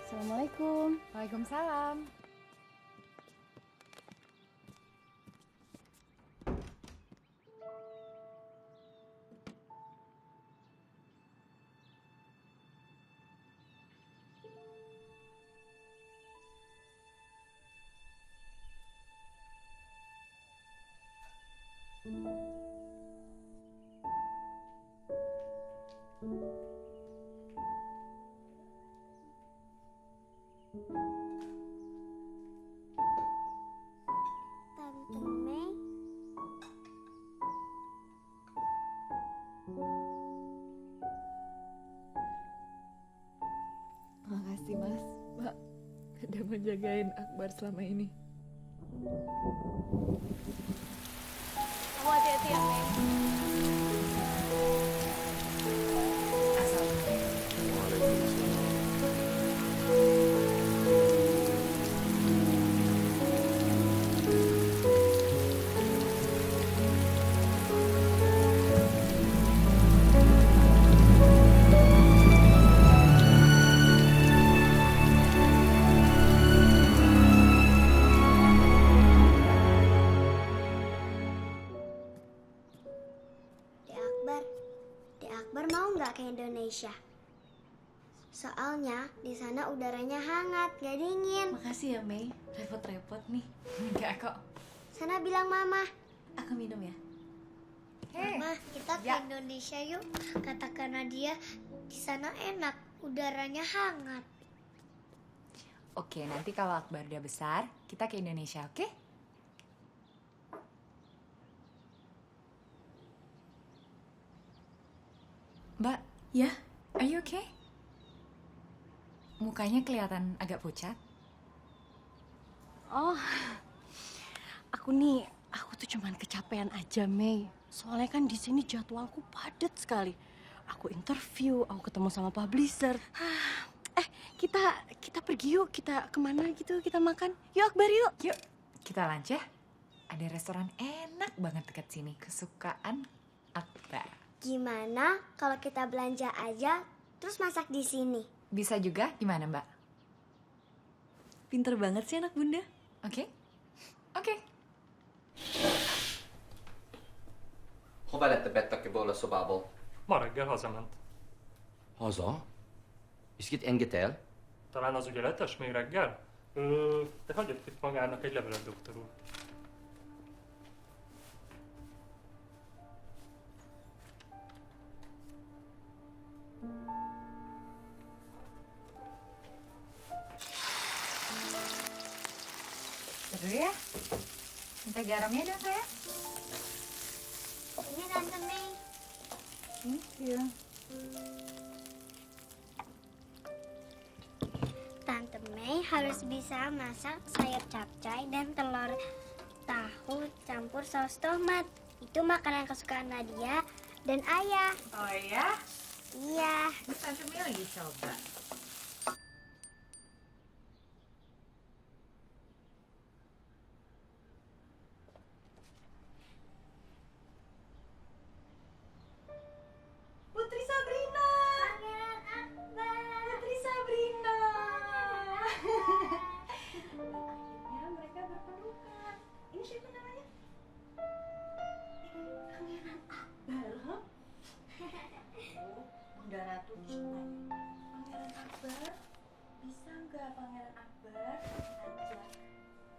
Assalamualaikum. Waalaikumsalam. Udah menjagain Akbar selama ini. Kamu hati-hati ya, Mei. Dek Akbar mau nggak ke Indonesia? Soalnya di sana udaranya hangat, gak dingin. Makasih ya, Mei. Repot-repot nih. Enggak kok. Sana bilang mama. Aku minum ya. Mama, kita ke Indonesia yuk. Kata Nadia, di sana enak, udaranya hangat. Oke, nanti kalau Akbar udah besar, kita ke Indonesia, oke? Mbak, Ya? are you okay? Mukanya kelihatan agak pucat. Oh, aku tuh cuman kecapean aja, Mei. Soalnya kan di sini jadwalku padat sekali. Aku interview, aku ketemu sama publisher. Kita pergi yuk, kita kemana gitu, kita makan. Yuk Akbar yuk. Yuk, kita lunch ya. Ada restoran enak banget dekat sini, kesukaan Akbar. Gimana kalau kita belanja aja, terus masak di sini? Bisa juga, gimana Mbak? Pinter banget sih anak bunda. Oke? Oke. Hova lett det bett boll och så babbel? Ma reggel hazament. Haza? Iskit engetel? Talán az ügyeletes még reggel? De hagyott itt magának egy levelet, doktor úr. Seru ya? Minta garamnya dong saya. Ini Tante Mei. Thank you. Tante Mei harus bisa masak sayur capcay dan telur tahu campur saus tomat. Itu makanan kesukaan Nadia dan Ayah. Oh ya? Iya. Tante Mei lagi coba. Putri Sabrina. Pangeran Akbar. Putri Sabrina. Akhirnya mereka berpelukan. Ini siapa namanya? Pangeran Akbar, huh? Bunda Ratu gimana? Pangeran Akbar, bisa nggak Pangeran Akbar ajak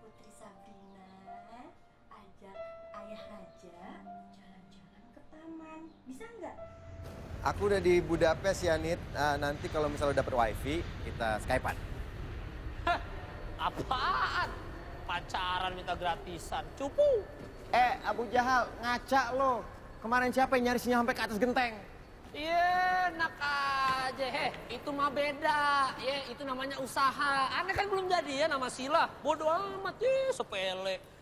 Putri Sabrina, ajak Ayah Raja jalan-jalan ke taman, bisa nggak? Aku udah di Budapest ya, Nit. Nanti kalau misalnya dapet wifi, kita Skype-an. Apaan? Pacaran minta gratisan, cupu. Abu Jahal, ngaca lo. Kemarin siapa yang nyari sinyal sampai ke atas genteng? Iya, enak aja. Itu mah beda. Itu namanya usaha. Aneh kan belum jadi ya nama Sila. Bodoh amat, sepele.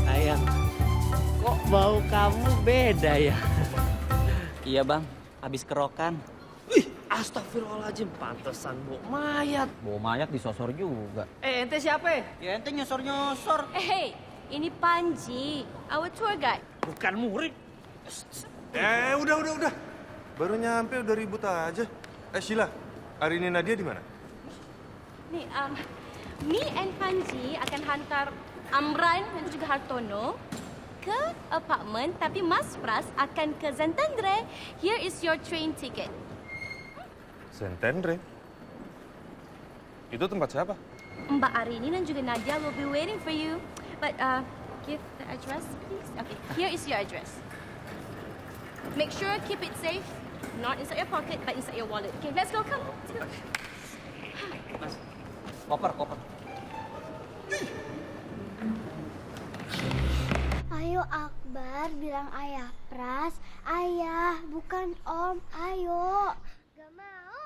Sayang, kok bau kamu beda ya? Iya bang, habis kerokan. Astagfirullahaladzim, pantesan bu mayat. Bau mayat disosor juga. Ente siapa? Ya ente nyosor-nyosor. Hey, ini Panji, our tour guide. Bukan murid. Udah. Baru nyampe udah ribut aja. Sheila, hari ini Nadia di mana? Nih, me and Panji akan hantar Amran dan juga Hartono ke apartment, tapi Mas Pras akan ke Zentendre. Here is your train ticket. Zentendre? Itu tempat siapa? Mbak Arini dan juga Nadia will be waiting for you. But give the address, please. Okay, here is your address. Make sure keep it safe, not inside your pocket, but inside your wallet. Okay, let's go. Come. Let's go. Mas, koper. Ayo Akbar, bilang ayah Pras. Ayah, bukan om. Ayo. Gak mau.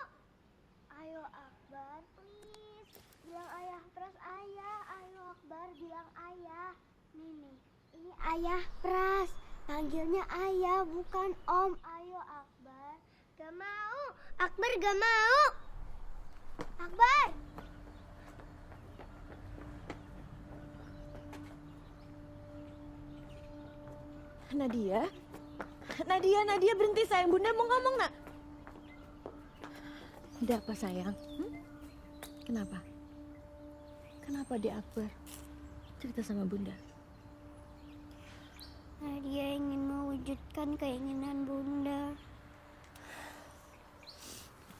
Ayo Akbar, please. Bilang ayah Pras, ayah. Ayo Akbar, bilang ayah. Nih, ini ayah Pras. Panggilnya ayah, bukan om. Ayo Akbar. Gak mau. Akbar gak mau. Akbar. Nadia berhenti sayang. Bunda mau ngomong nak. Ada apa sayang? Kenapa? Kenapa dia Akbar? Cerita sama Bunda. Nadia ingin mewujudkan keinginan Bunda.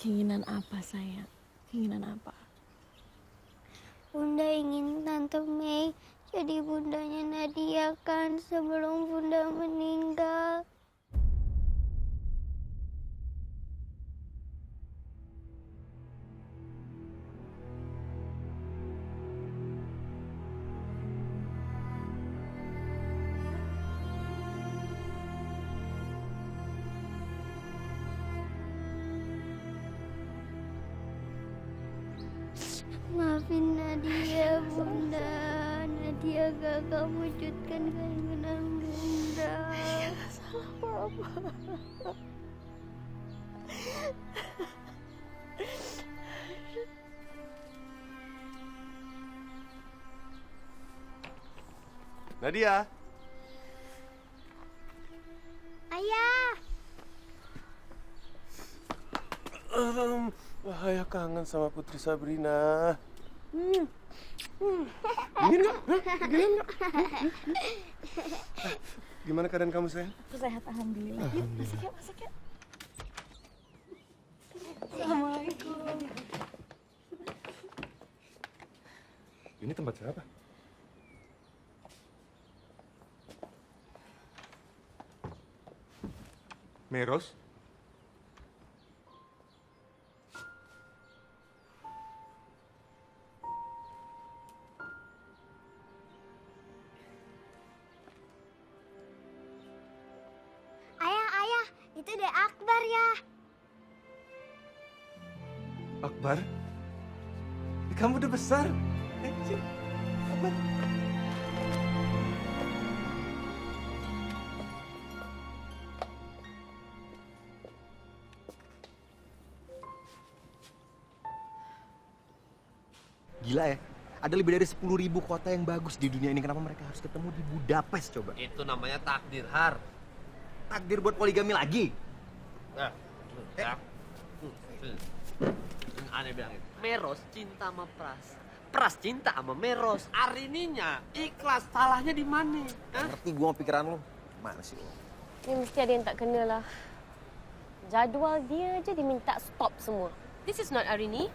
Keinginan apa sayang? Keinginan apa? Bunda ingin Tante Mei jadi bundanya Nadia kan sebelum Bunda meninggal. Maafin Nadia, Bunda. Nadia gagal wujudkan keinginan Bunda. Salah apa? Nadia. Ayah. Ayah kangen sama Putri Sabrina. Dingin nggak? Dingin nggak? Gimana keadaan kamu sayang? Sehat alhamdulillah. Yuk, masuk yuk. Assalamualaikum. Ini tempat siapa? Meros? Ayah, itu deh Akbar ya. Akbar? Kamu udah besar. Sini. Akbar. Gila ya, ada lebih dari 10.000 kota yang bagus di dunia ini. Kenapa mereka harus ketemu di Budapest coba? Itu namanya takdir, Har. Takdir buat poligami lagi? Aneh bilang itu. Meros cinta sama Pras. Pras cinta sama Meros. Arininya ikhlas. Salahnya di mana? Ngerti gua sama pikiran lo. Mana sih lo? Ini mesti ada yang tak kena lah. Jadual dia je diminta stop semua. This is not Arini.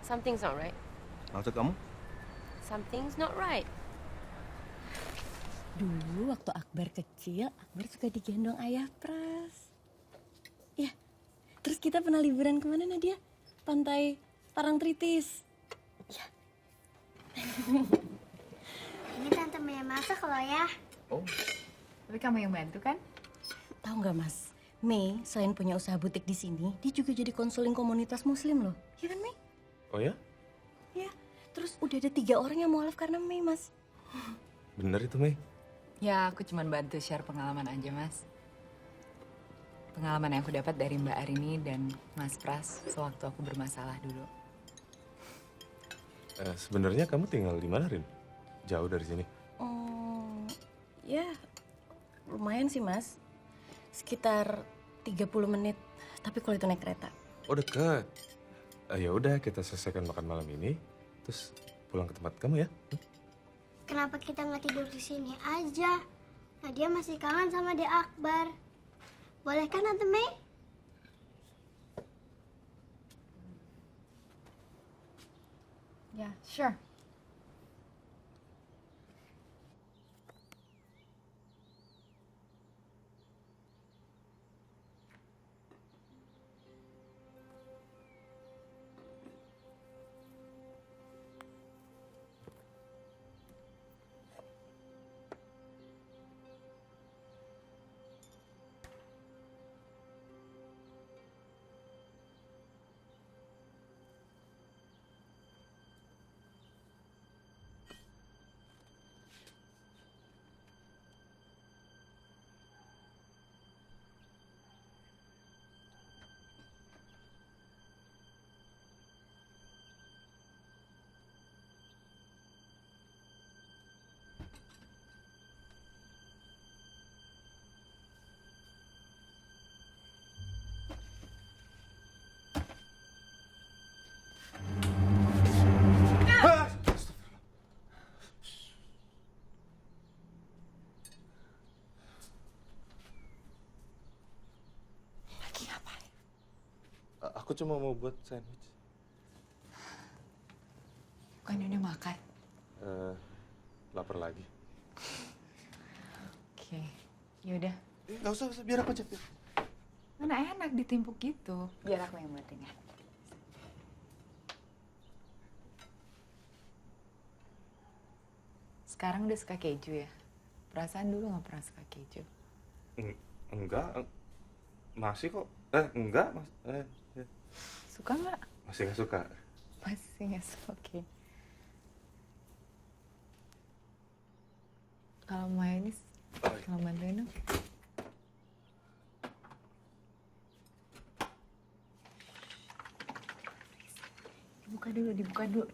Something's not right. Maksud kamu? Something's not right. Dulu waktu Akbar kecil, Akbar suka digendong ayah Pras. Ya, terus kita pernah liburan kemana Nadia? Pantai Parangtritis. Ya. Ini Tante Mei masak loh ya. Oh, tapi kamu yang bantu kan? Tahu nggak Mas, Mei selain punya usaha butik di sini, dia juga jadi konseling komunitas Muslim loh. Ya kan Mei? Oh ya? Ya. Terus udah ada 3 orang yang mualaf karena Mei Mas. Bener itu Mei? Ya, aku cuma bantu share pengalaman aja, Mas. Pengalaman yang aku dapat dari Mbak Arini dan Mas Pras sewaktu aku bermasalah dulu. Sebenarnya kamu tinggal di mana, Rin? Jauh dari sini? Ya, lumayan sih Mas. Sekitar 30 menit. Tapi kalau itu naik kereta. Oh dekat. Ya udah kita selesaikan makan malam ini, terus pulang ke tempat kamu ya. Kenapa kita nggak tidur di sini aja? Nadia masih kangen sama Dek Akbar. Boleh kan Tante Mei? Yeah, sure. Aku cuma mau buat sandwich. Bukan udah makan? Lapar lagi. Oke, yaudah. Nggak usah, biar aku aja. Mana enak ditimpuk gitu. Biar aku yang buatin ya. Sekarang udah suka keju ya? Perasaan dulu nggak pernah suka keju. Enggak. Masih kok. Enggak, Mas. Suka nggak? Masih nggak suka. Masih nggak suka, oke. Kalau mayonis, kalau bantuin dong. Dibuka dulu.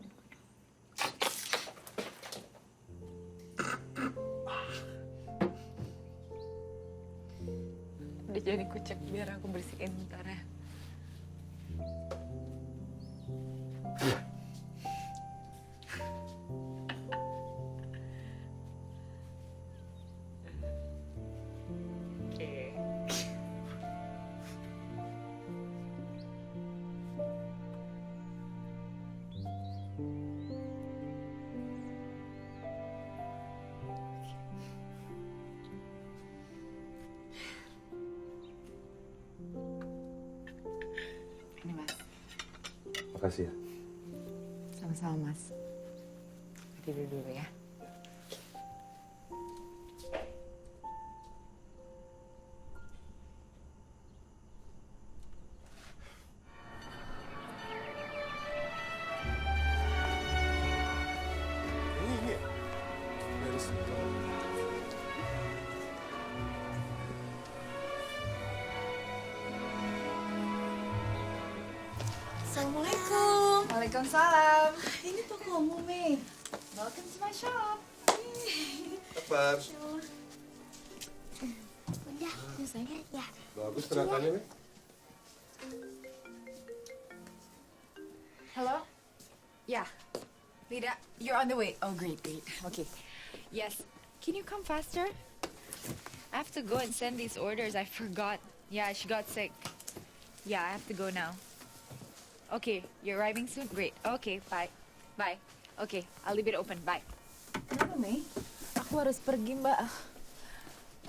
Udah jadi kucek, biar aku bersihin bentar ya. Ini Mas. Makasih ya. Sama-sama Mas. Tidur dulu ya. Ini. Dari situ. Assalamualaikum. Waalaikumsalam. Ini tokomu, Mei. Welcome to my shop. Akbar. Udah, sayang ya. Bagus ternyata nih. Hello? Yeah. Lida, you're on the way. Oh, great. Okay. Yes. Can you come faster? I have to go and send these orders. I forgot. Yeah, she got sick. Yeah, I have to go now. Okay, you're arriving soon? Great. Okay, bye. Bye. Okay, I'll leave it open. Bye. Kenapa, Mei? Aku harus pergi, Mbak.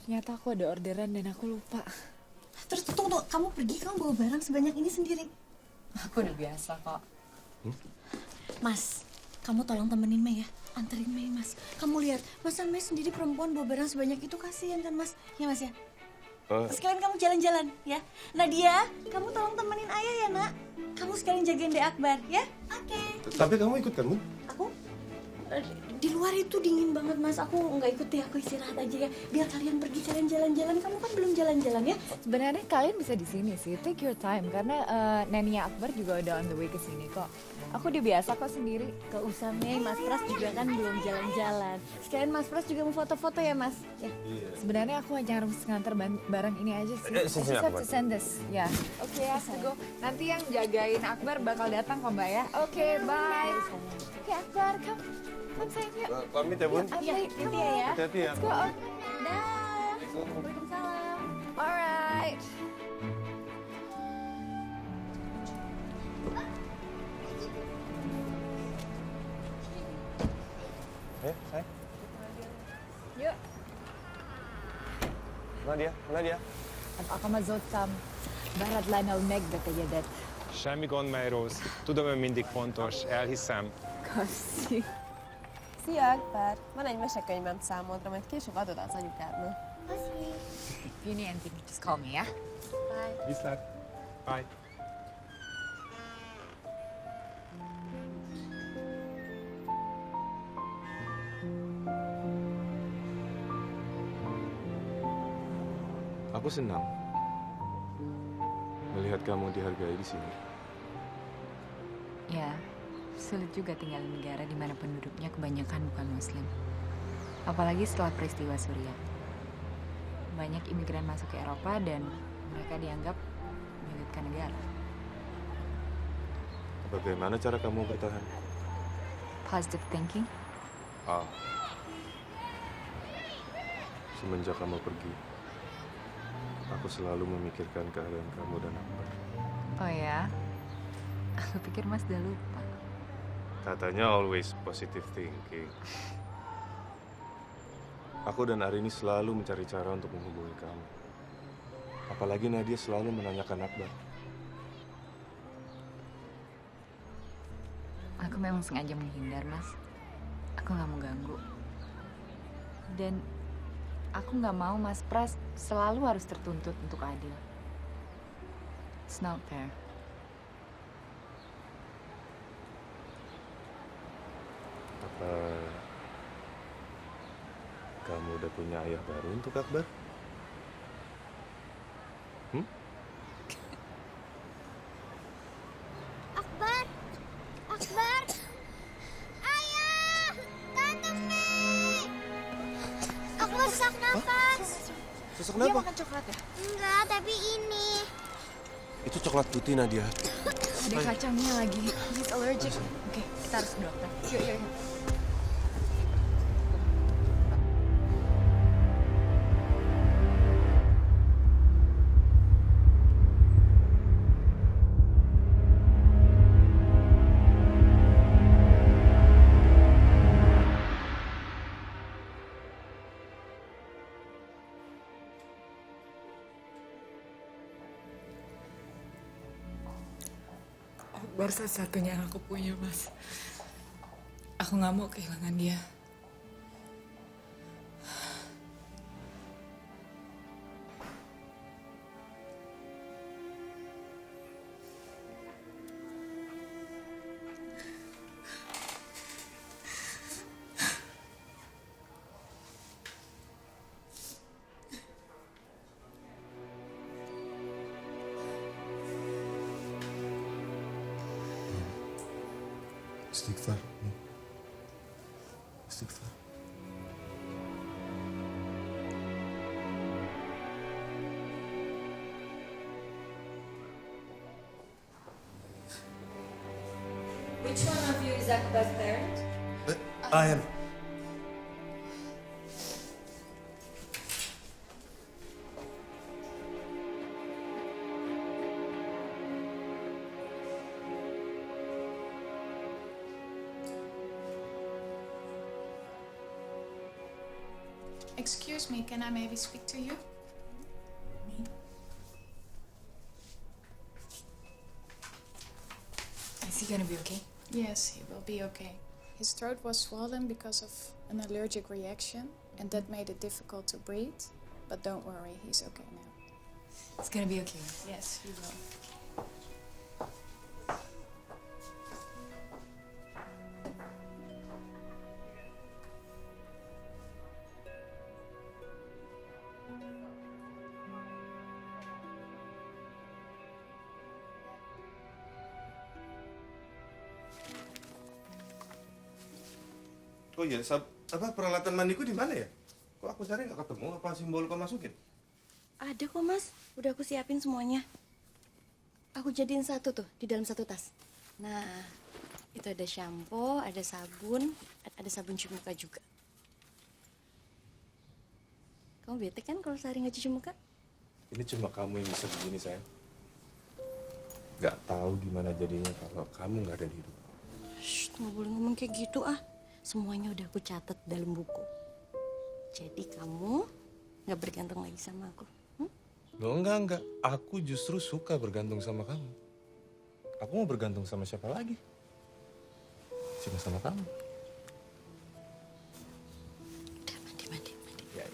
Ternyata aku ada orderan dan aku lupa. Terus tunggu, kamu pergi, kamu bawa barang sebanyak ini sendiri? Aku udah biasa kok. Mas, kamu tolong temenin Mei ya. Anterin Mei, Mas. Kamu lihat, masa Mei sendiri perempuan bawa barang sebanyak itu, kasihan kan, Mas? Ya, Mas ya? Sekalian kamu jalan-jalan, ya. Nadia, kamu tolong temenin ayah ya, Nak. Kamu sekalian jagain Dek Akbar, ya? Oke. Tapi kamu ikut kan, Mun? Aku? Di luar itu dingin banget, Mas. Aku nggak ikut deh, aku istirahat aja ya. Biar kalian pergi kalian jalan-jalan. Kamu kan belum jalan-jalan ya? Sebenarnya kalian bisa di sini sih. Take your time karena Nenia Akbar juga udah on the way ke sini kok. Aku udah biasa kok sendiri. Gak usah, Mei. Mas Pras juga kan belum jalan-jalan. Sekalian Mas Pras juga mau foto-foto ya, Mas? Ya. Sebenarnya aku hanya harus ngantar barang ini aja sih. I just have to send this. Ya. Oke, I have to go. Nanti yang jagain Akbar bakal datang kok, Mbak ya. Oke, bye. Oke, Akbar, come. Come sayang, yuk. Pamit ya, Bun. Iya, hati ya. Hati-hati ya. Let's go. Dah. Waalaikumsalam. Alright. Ayo, sayang. Yuk. Nadia. Hát alkalmazottam. Váratlanul megbetegyedett. Semmi gond, Melrose. Tudom, ön mindig fontos, elhiszem. Köszi. Szia, Akbar! Van egy mesekönyvem számodra, majd később adod az anyukádnak. If you need anything, just call me, yeah? Bye. Viszlát. Bye. Aku senang melihat kamu dihargai di sini. Ya, sulit juga tinggal di negara di mana penduduknya kebanyakan bukan Muslim. Apalagi setelah peristiwa Suriah. Banyak imigran masuk ke Eropa dan mereka dianggap menyulitkan negara. Bagaimana cara kamu bertahan? Positive thinking? Semenjak kamu pergi, aku selalu memikirkan keadaan kamu dan Akbar. Oh ya? Aku pikir Mas udah lupa. Katanya always positive thinking. Aku dan Arini selalu mencari cara untuk menghubungi kamu. Apalagi Nadia selalu menanyakan Akbar. Aku memang sengaja menghindar, Mas. Aku nggak mau ganggu. Dan aku nggak mau Mas Pras selalu harus tertuntut untuk adil. It's not fair. Apa kamu udah punya ayah baru untuk Akbar? Akbar! Ayah! Tante Mei! Akbar sesak nafas. Sesak Dia kenapa? makan coklat ya? Enggak, tapi ini. Itu coklat putih, Nadia. Ada kacangnya lagi. He's allergic. Oke, kita harus ke dokter. Yuk. Akbar satu-satunya yang aku punya, Mas. Aku nggak mau kehilangan dia. Istighfar. Istighfar. Which one of you is Akbar's parent? I am. Excuse me, can I maybe speak to you? Is he gonna be okay? Yes, he will be okay. His throat was swollen because of an allergic reaction, and that made it difficult to breathe. But don't worry, he's okay now. It's gonna be okay. Yes, he will. Oh iya, peralatan mandiku di mana ya? Kok aku cari nggak ketemu? Apa simbol kau masukin? Ada kok Mas, udah aku siapin semuanya. Aku jadiin satu tuh di dalam satu tas. Nah, itu ada shampoo, ada sabun cuci muka juga. Kamu bete kan kalau sehari nggak cuci muka? Ini cuma kamu yang bisa begini, sayang. Nggak tahu gimana jadinya kalau kamu nggak ada di hidup. Shh, nggak boleh ngomong kayak gitu ah. Semuanya udah aku catat dalam buku. Jadi kamu nggak bergantung lagi sama aku. Loh, enggak. Aku justru suka bergantung sama kamu. Aku mau bergantung sama siapa lagi? Cuma sama kamu. Udah, mandi. Ya.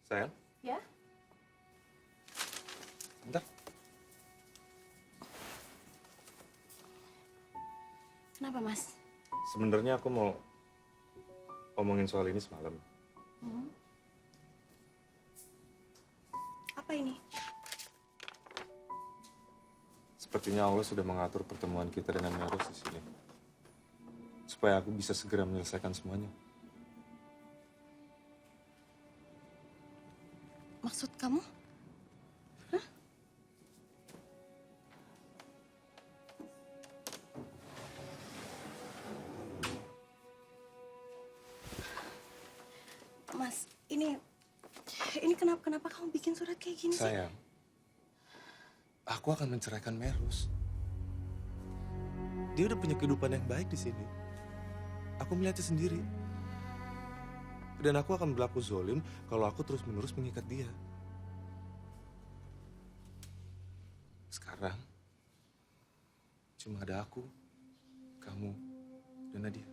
Sayang, Ya? bentar. Kenapa, Mas? Sebenarnya aku mau ngomongin soal ini semalam. Apa ini? Sepertinya Allah sudah mengatur pertemuan kita dengan Meros di sini. Supaya aku bisa segera menyelesaikan semuanya. Maksud kamu? Hah? Mas, ini kenapa kamu bikin surat kayak gini sih? Sayang, aku akan menceraikan Meros. Dia udah punya kehidupan yang baik di sini. Aku melihatnya sendiri. Dan aku akan berlaku zolim kalau aku terus-menerus mengikat dia. Sekarang, cuma ada aku, kamu, dan Nadia.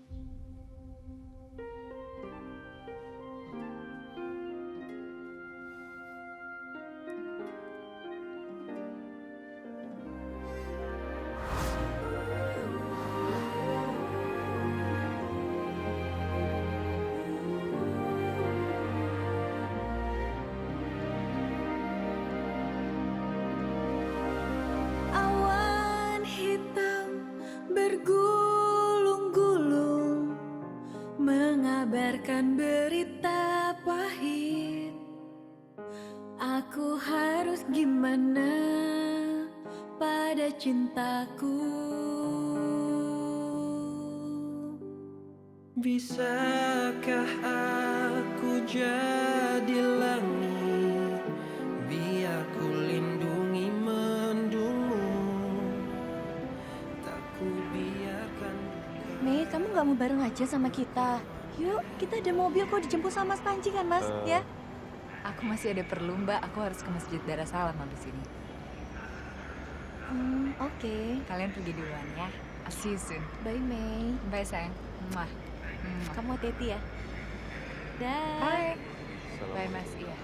Awan hitam bergulung-gulung mengabarkan berita pahit. Aku harus gimana pada cintaku? Bisakah aku jadi langit, biar ku lindungi mendungmu, tak ku biarkan. Mei, kamu nggak mau bareng aja sama kita? Yuk, kita ada mobil kok dijemput sama Mas Panji kan, Mas? Ya? Aku masih ada perlu, Mbak. Aku harus ke Masjid Darussalam habis ini. Oke. Kalian pergi duluan ya. I'll see you soon. Bye, Mei. Bye, sayang. Mwah. Kamu hati-hati ya. Dah. Bye. Bye, Mas. Iya.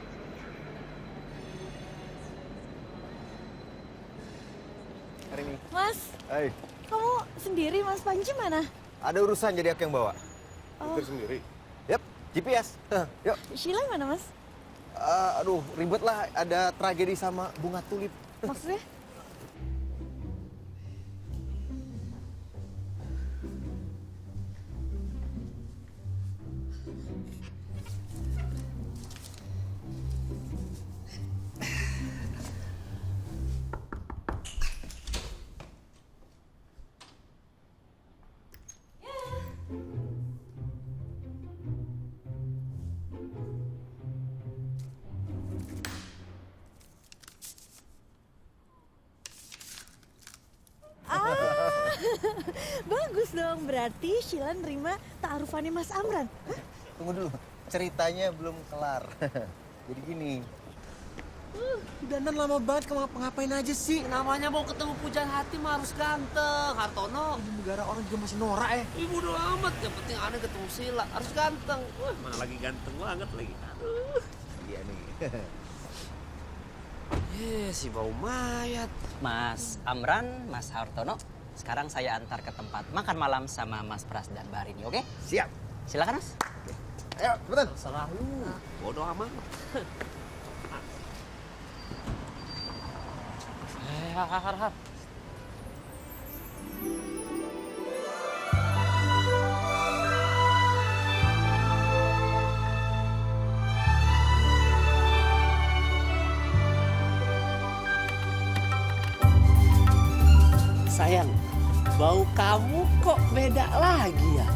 Hari ini. Mas, Hai. kamu sendiri, Mas Panji mana? Ada urusan jadi aku yang bawa. Oh. Sendiri? Yap, GPS. Yuk. Sheila mana, Mas? Aduh, ribet lah. Ada tragedi sama bunga tulip. Maksudnya? Bagus dong, berarti Sheila nerima ta'arufannya Mas Amran. Hah? Tunggu dulu, ceritanya belum kelar. Jadi gini. Dandan lama banget, kamu ngapain aja sih? Namanya mau ketemu pujaan hati mah harus ganteng, Hartono. Di negara orang juga masih norak ya. Ibu udah amat, yang penting aneh ketemu Sila, harus ganteng. Wah, mana lagi ganteng banget lagi. Aduh. Iya nih. Si bau mayat. Mas Amran, Mas Hartono, sekarang saya antar ke tempat makan malam sama Mas Pras dan Mbak Arini, oke? Siap. Silakan, Mas. Ayo, cepetan. Serah lu. Bodoh amat. Har. Sayang, bau kamu kok beda lagi ya?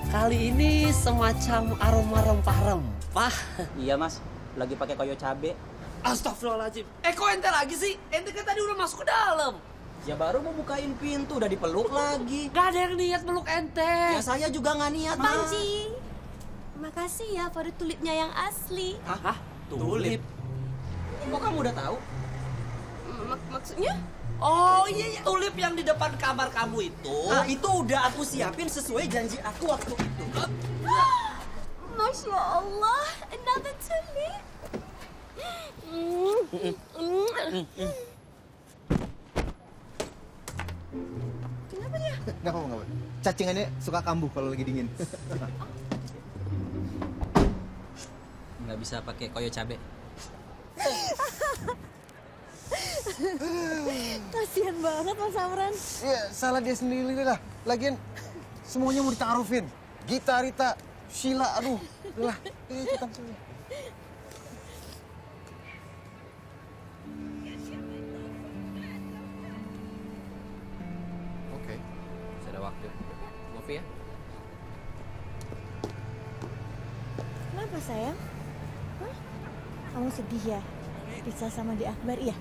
Kali ini semacam aroma rempah-rempah. Iya, Mas. Lagi pakai koyo cabe. Astagfirullahaladzim. Kok ente lagi sih? Ente kan tadi udah masuk ke dalam. Ya baru mau bukain pintu, udah dipeluk lagi. Gak ada yang niat meluk ente. Ya saya juga nggak niat, Mas. Panji, makasih ya pada tulipnya yang asli. Hah? Tulip? Kok kamu udah tahu? Maksudnya? Oh iya, tulip yang di depan kamar kamu itu. Nah, itu udah aku siapin sesuai janji aku waktu itu. Masya Allah, another tulip. Kenapa dia? Nggak apa-apa. Cacingannya suka kambuh kalau lagi dingin. Nggak bisa pakai koyo cabe. Kasian banget Mas Amran. Iya, salah dia sendiri lah. Lagian semuanya mau ditaarufin. Gita, Rita, Sheila, aduh. Udah lah, ikutan semua. Oke, masih ada waktu. Ngopi ya? Kenapa sayang? Hah? Kamu sedih ya? Pisah sama Di Akbar ya?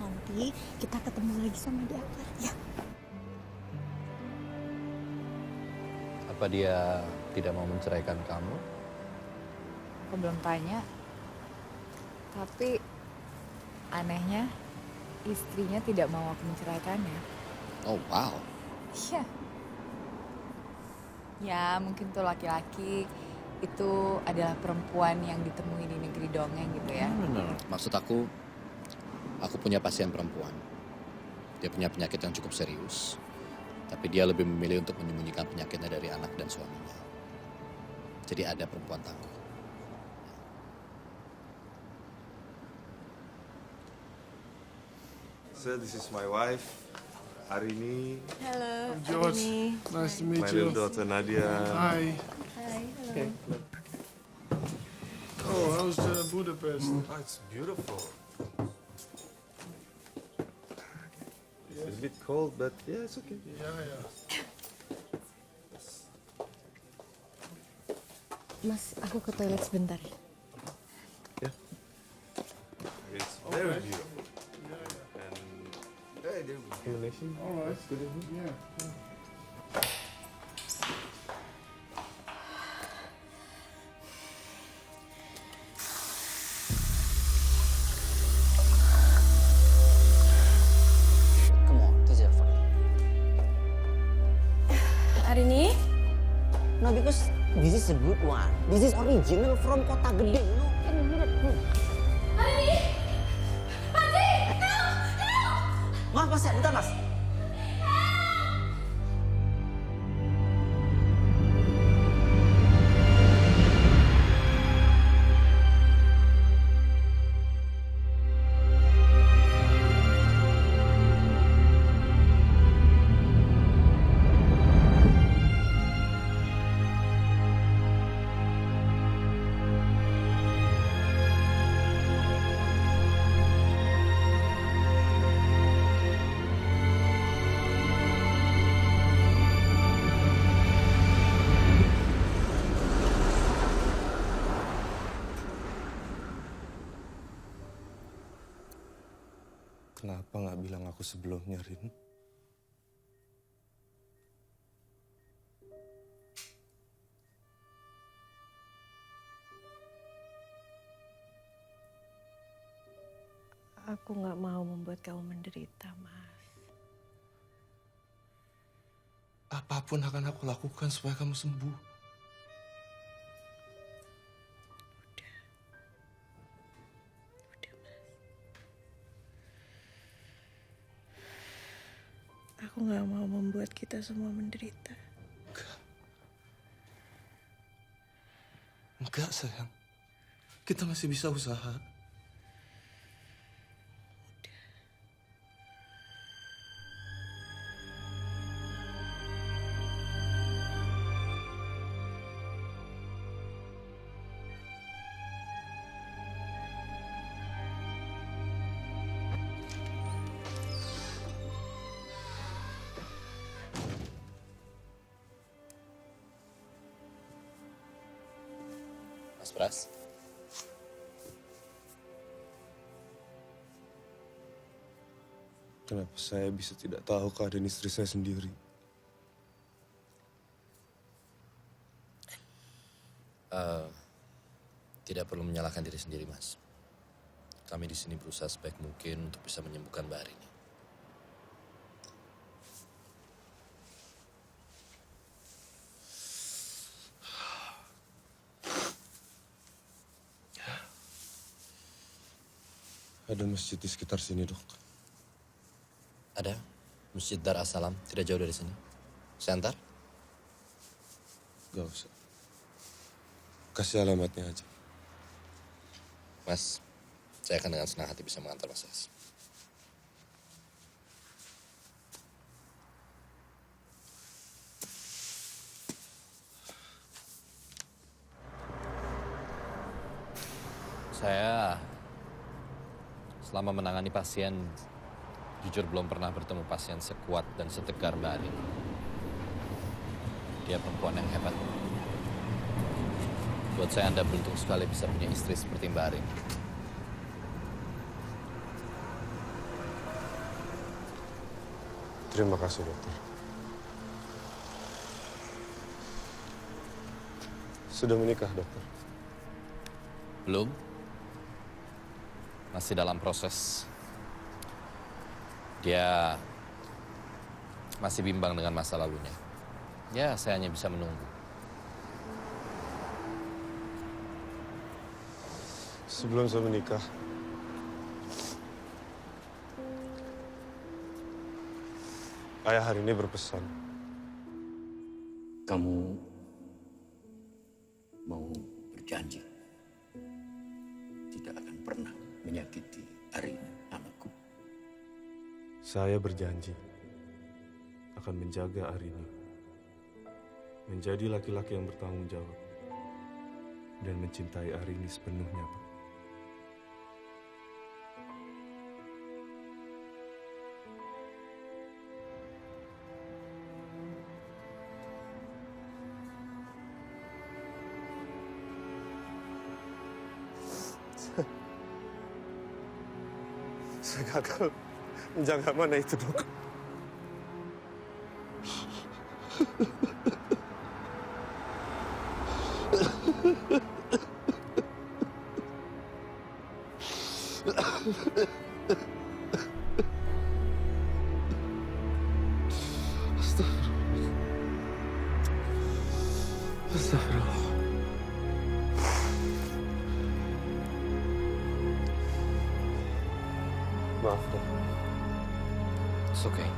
Nanti kita ketemu lagi sama Di Akbar ya. Apa dia tidak mau menceraikan kamu? Aku belum tanya. Tapi anehnya istrinya tidak mau aku menceraikannya. Oh wow. Iya. Ya mungkin tuh laki-laki itu adalah perempuan yang ditemui di negeri dongeng gitu ya. No. Maksud aku punya pasien perempuan. Dia punya penyakit yang cukup serius. Tapi dia lebih memilih untuk menyembunyikan penyakitnya dari anak dan suaminya. Jadi ada perempuan tangguh. So this is my wife, Arini. Hello, I'm George. Arini. Nice to meet My you. little daughter Nadia. Hi. Hi, hello. Oh, how's Budapest? Oh, it's beautiful. It's a bit cold, but yeah, it's okay. Yeah. Mas, aku ke toilet sebentar. It's very beautiful. And hey, there we go. All right. That's good, isn't it? Yeah. Come on, this is fun. Arini? No, because this is a good one. This is original from Kota Gede, you know. Can you hear it? Arini! Panji! Help! Mas, ya, bentar, Mas. Kenapa nggak bilang aku sebelumnya, Rin? Aku nggak mau membuat kamu menderita, Mas. Apapun akan aku lakukan supaya kamu sembuh. Aku nggak mau membuat kita semua menderita. Enggak, sayang. Kita masih bisa usaha. Mas Pras, Kenapa saya bisa tidak tahu keadaan istri saya sendiri? tidak perlu menyalahkan diri sendiri, Mas. Kami di sini berusaha sebaik mungkin untuk bisa menyembuhkan Mbak Arini. Ada masjid di sekitar sini, dok. Ada Masjid Dar As-Salam, tidak jauh dari sini. Saya antar? Gak usah. Kasih alamatnya aja. Mas, saya akan dengan senang hati bisa mengantar Mas Ras. Saya selama menangani pasien, jujur belum pernah bertemu pasien sekuat dan setegar Mbak Arini. Dia perempuan yang hebat. Buat saya Anda beruntung sekali bisa punya istri seperti Mbak Arini. Terima kasih, dokter. Sudah menikah, dokter? Belum. Masih dalam proses. Dia masih bimbang dengan masa lalunya. Ya, saya hanya bisa menunggu. Sebelum saya menikah, ayah hari ini berpesan. Kamu mau berjanji tidak akan pernah menyakiti Arini, anakku. Saya berjanji akan menjaga Arini, menjadi laki-laki yang bertanggung jawab, dan mencintai Arini sepenuhnya, Pak. Saya gagal menjaga mana itu, dok. Astagfirullah. Maaf, dok. It's okay.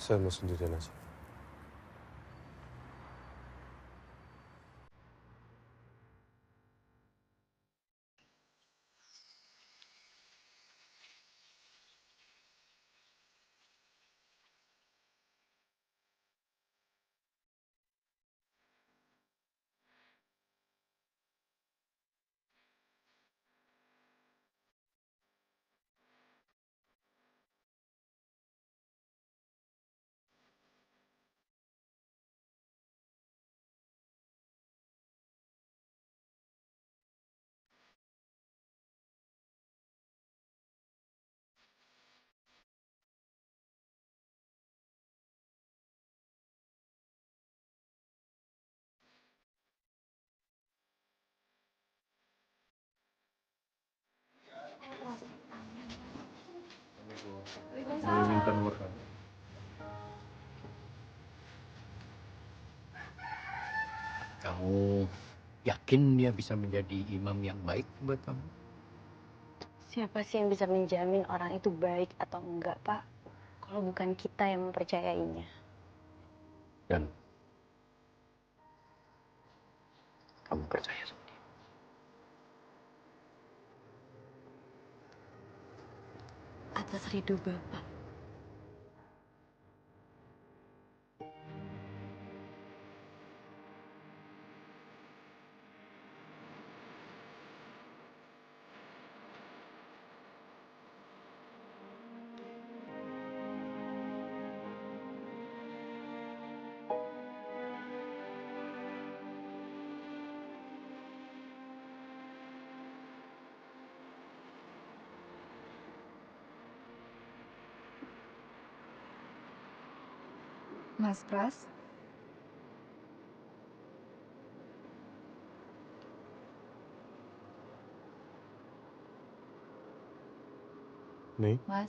Saya mau sendirian aja. Kamu yakin dia bisa menjadi imam yang baik buat kamu? Siapa sih yang bisa menjamin orang itu baik atau enggak, Pak? Kalau bukan kita yang mempercayainya. Dan kamu percaya sama dia? Atas ridho Bapak. Mas Pras? Nih. Mas?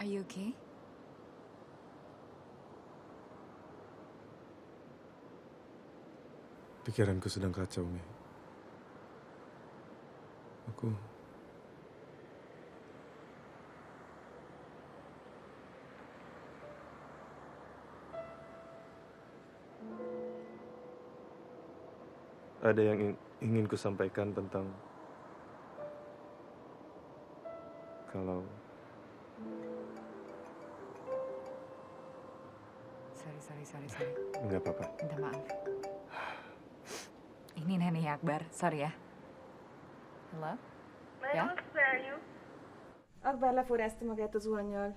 Are you okay? Pikiranku sedang kacau, nih. Aku... Ada yang ingin ku sampaikan tentang... Kalau... Sorry. Enggak apa-apa. Minta maaf. Ini Nenek Akbar, sorry ya. Hello? Ja? Where are you? Akbar leforrázta magát az zuhannyal.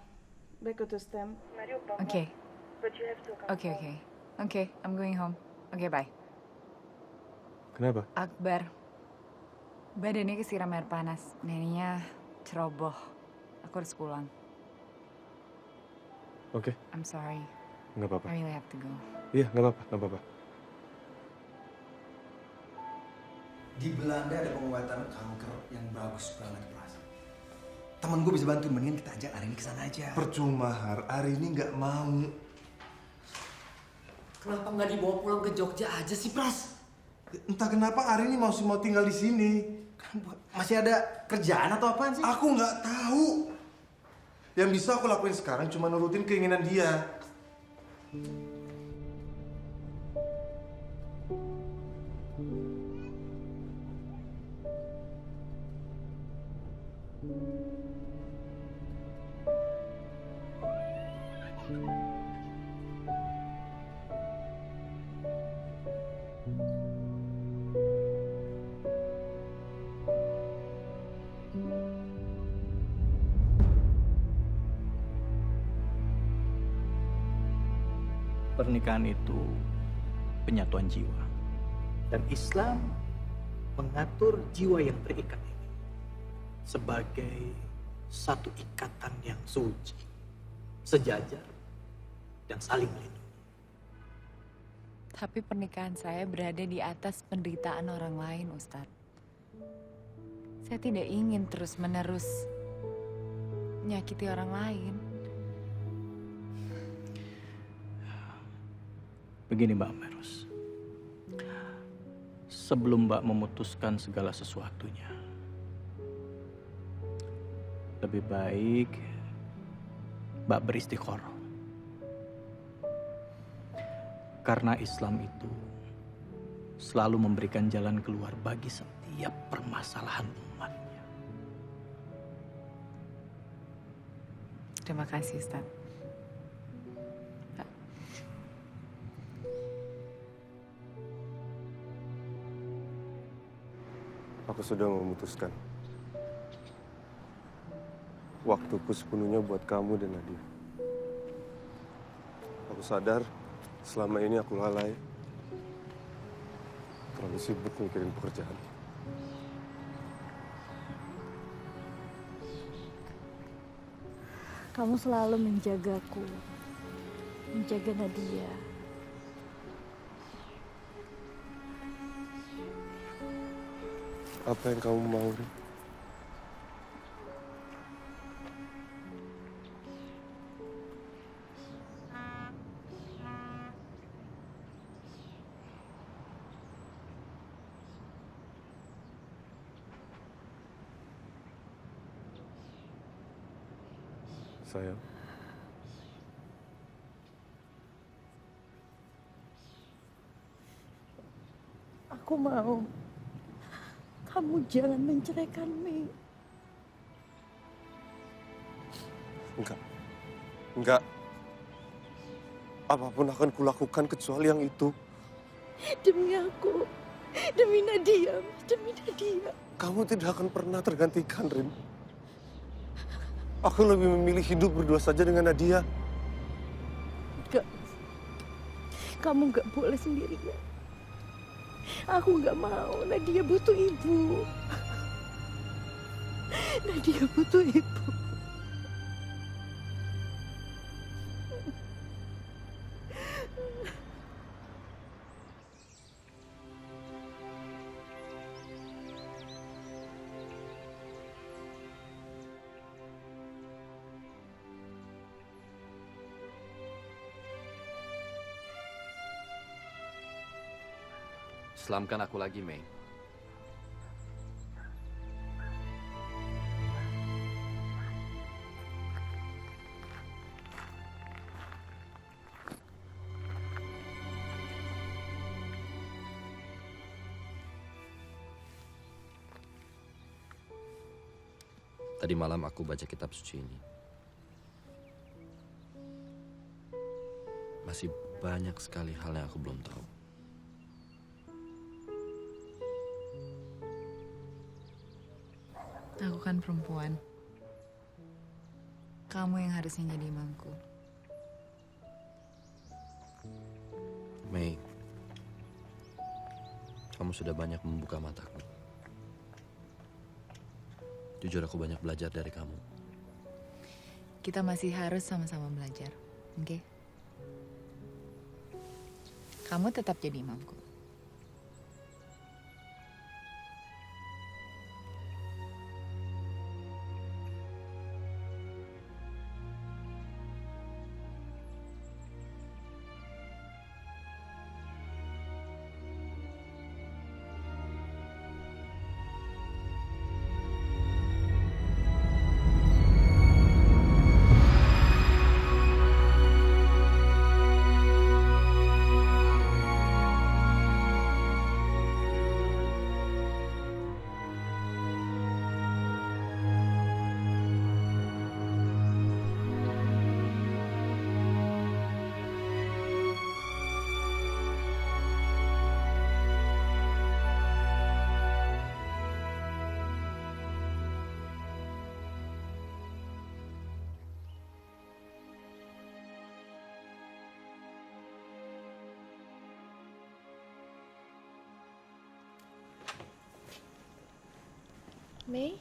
Bekötöztem. Már jobban van. Okay. But you have to come home. Okay, I'm going home. Okay, bye. Kenapa? Akbar, badannya kesiram air panas. Neneknya ceroboh. Aku harus pulang. Oke. I'm sorry. Nggak apa-apa. I really have to go. Iya, nggak apa-apa. Di Belanda ada pengobatan kanker yang bagus banget, Pras. Temen gue bisa bantu, mendingan kita ajak Arini ke sana aja. Percuma, Har. Arini nggak mau. Kenapa nggak dibawa pulang ke Jogja aja sih, Pras? Entah kenapa Arini mau tinggal di sini. Masih ada kerjaan atau apaan sih? Aku nggak tahu. Yang bisa aku lakuin sekarang cuma nurutin keinginan dia. Pernikahan itu penyatuan jiwa. Dan Islam mengatur jiwa yang terikat ini sebagai satu ikatan yang suci, sejajar, dan saling melindungi. Tapi pernikahan saya berada di atas penderitaan orang lain, Ustadz. Saya tidak ingin terus-menerus menyakiti orang lain. Begini Mbak Meros, sebelum Mbak memutuskan segala sesuatunya, lebih baik Mbak beristiqoroh. Karena Islam itu selalu memberikan jalan keluar bagi setiap permasalahan umatnya. Terima kasih, Ustadz. Aku sudah memutuskan. Waktuku sepenuhnya buat kamu dan Nadia. Aku sadar selama ini aku lalai. Terlalu sibuk mikirin pekerjaan. Kamu selalu menjagaku, menjaga Nadia. Apa yang kamu mau, Rin? Sayang. Aku mau kamu jangan menceraikan Mei. Enggak. Apapun akan kulakukan kecuali yang itu. Demi aku, demi Nadia, demi Nadia. Kamu tidak akan pernah tergantikan, Rin. Aku lebih memilih hidup berdua saja dengan Nadia. Enggak. Kamu enggak boleh sendirian. Aku enggak mau. Nadia butuh ibu. Nadia butuh ibu. Selamatkan aku lagi, Mei. Tadi malam aku baca kitab suci ini. Masih banyak sekali hal yang aku belum tahu. Aku kan perempuan. Kamu yang harusnya jadi imamku. Mei, kamu sudah banyak membuka mataku. Jujur aku banyak belajar dari kamu. Kita masih harus sama-sama belajar, oke? Kamu tetap jadi imamku. Mei?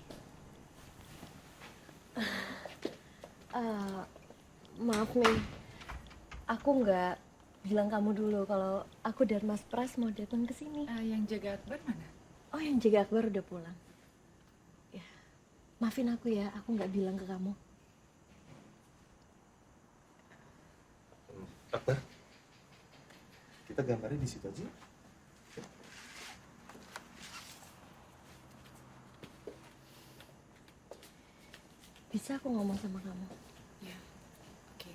Maaf Mei, aku nggak bilang kamu dulu kalau aku dan Mas Pras mau datang ke sini. Yang jaga Akbar mana? Oh, yang jaga Akbar udah pulang. Ya, maafin aku ya, aku nggak bilang ke kamu. Akbar, kita gambarnya di situ aja. Bisa aku ngomong sama kamu? Ya, oke.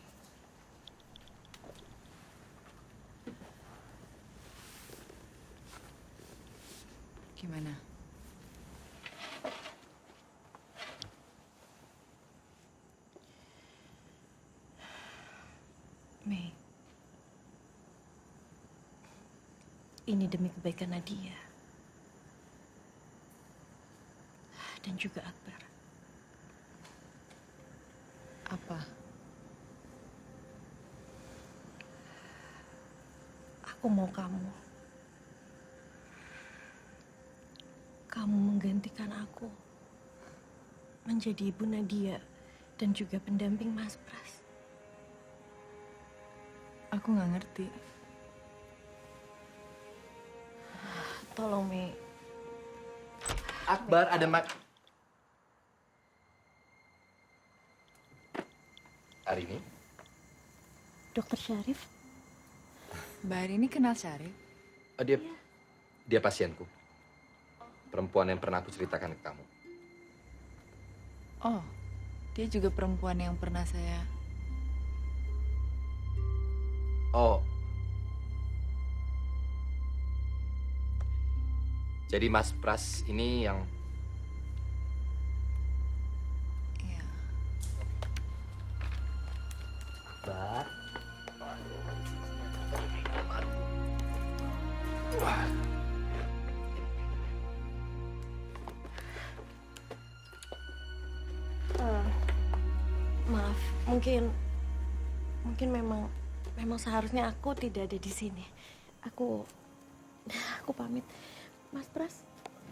Gimana? Mei, ini demi kebaikan Nadia dan juga Akbar. Apa? Aku mau kamu menggantikan aku menjadi ibu Nadia dan juga pendamping Mas Pras. Aku nggak ngerti. Tolong, Mei. Akbar, ada Hari ini? Dokter Syarif? Mbak Arini kenal Syarif? Dia pasienku. Perempuan yang pernah aku ceritakan ke kamu. Oh, Dia juga perempuan yang pernah saya... Oh. Jadi Mas Pras ini yang... Iya. Mbak. Maaf, mungkin memang seharusnya aku tidak ada di sini. Aku pamit. Mas Pras,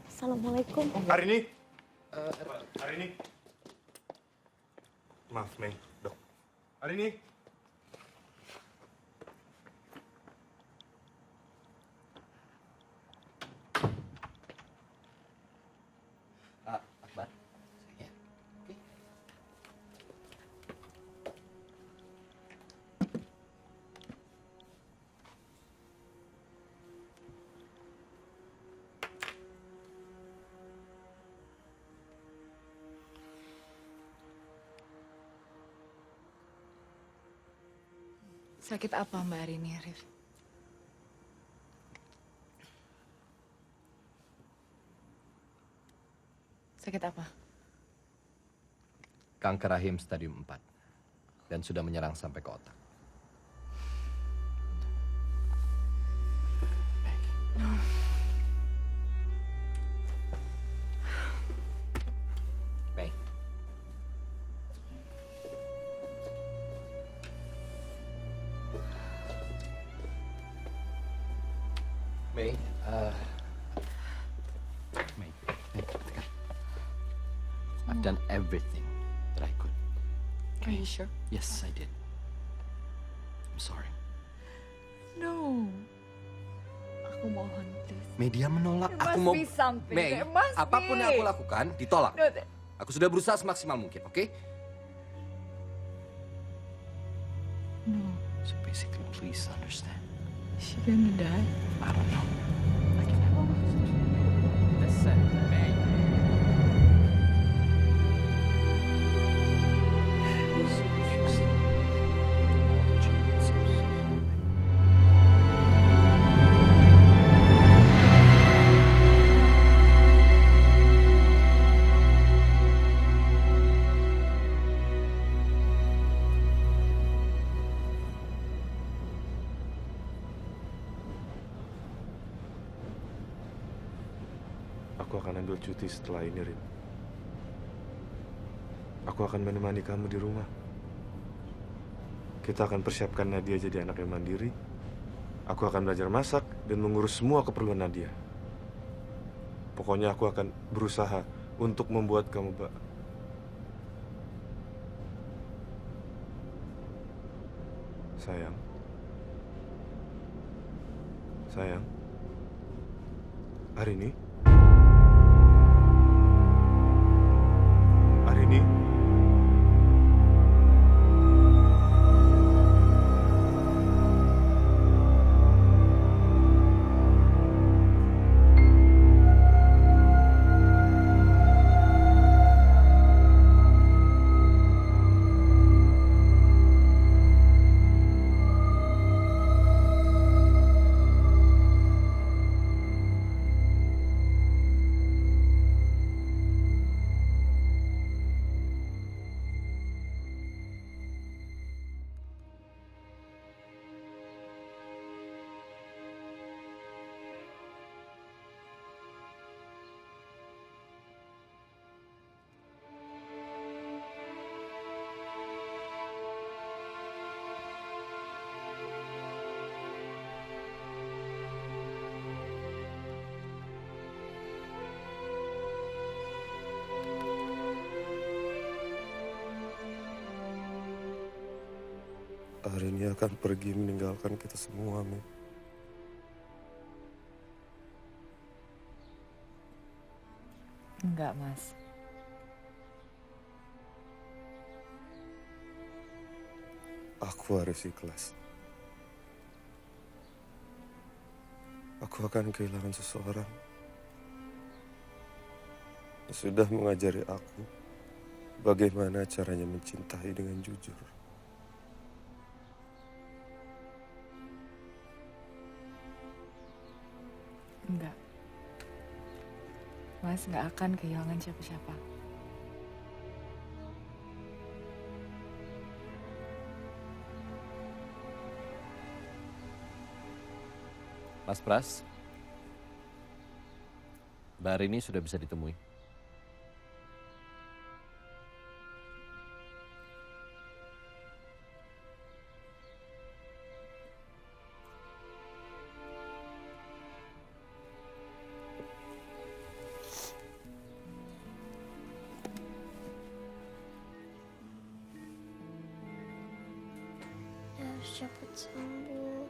assalamualaikum. Arini. Arini. Maaf, Mei, Dok. Arini. Akbar. Ya. Oke. Sakit apa Mbak Arini, Arif? Sakit apa? Kanker rahim stadium 4 dan sudah menyerang sampai ke otak. Baik. Mei, Mei, dengar. I've done everything that I could. Are you sure? Yes, I did. I'm sorry. No. Aku mohon, please. Media menolak. There Aku must mau. be something. Mei, There must apapun be. yang aku lakukan ditolak. No, Aku sudah berusaha semaksimal mungkin, oke? No. So basically, please understand. Is she gonna die? I don't know. Listen, Mei. Aku akan ambil cuti setelah ini, Rin. Aku akan menemani kamu di rumah. Kita akan persiapkan Nadia jadi anak yang mandiri. Aku akan belajar masak dan mengurus semua keperluan Nadia. Pokoknya aku akan berusaha untuk membuat kamu Sayang. Sayang. Arini. Arini. Arini akan pergi meninggalkan kita semua, Mi. Enggak, Mas. Aku harus ikhlas. Aku akan kehilangan seseorang yang sudah mengajari aku bagaimana caranya mencintai dengan jujur. Enggak. Mas nggak akan kehilangan siapa-siapa. Mas Pras, Mbak Rini sudah bisa ditemui. Dia harus cepat sembuh.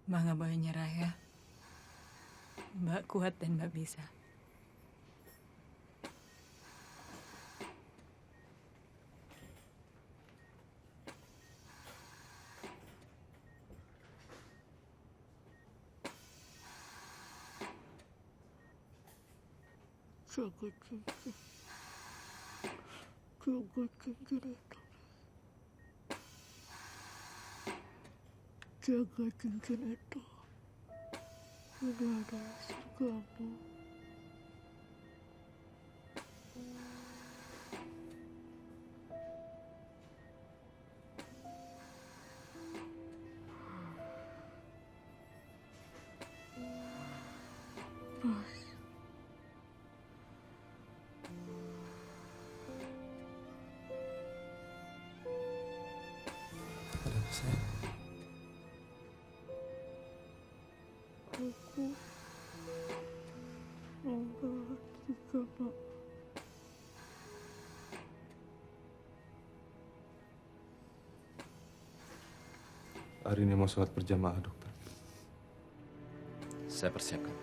Mbak nggak boleh nyerah ya. Mbak kuat dan Mbak bisa. Jaga cincin. Jaga cincin itu. Jaga cincin itu. Ini adalah surgamu. Mas. Ada apa sayang? Aku membawa tiga Pak. Hari ini mau sholat berjamaah, dokter. Saya persiapkan.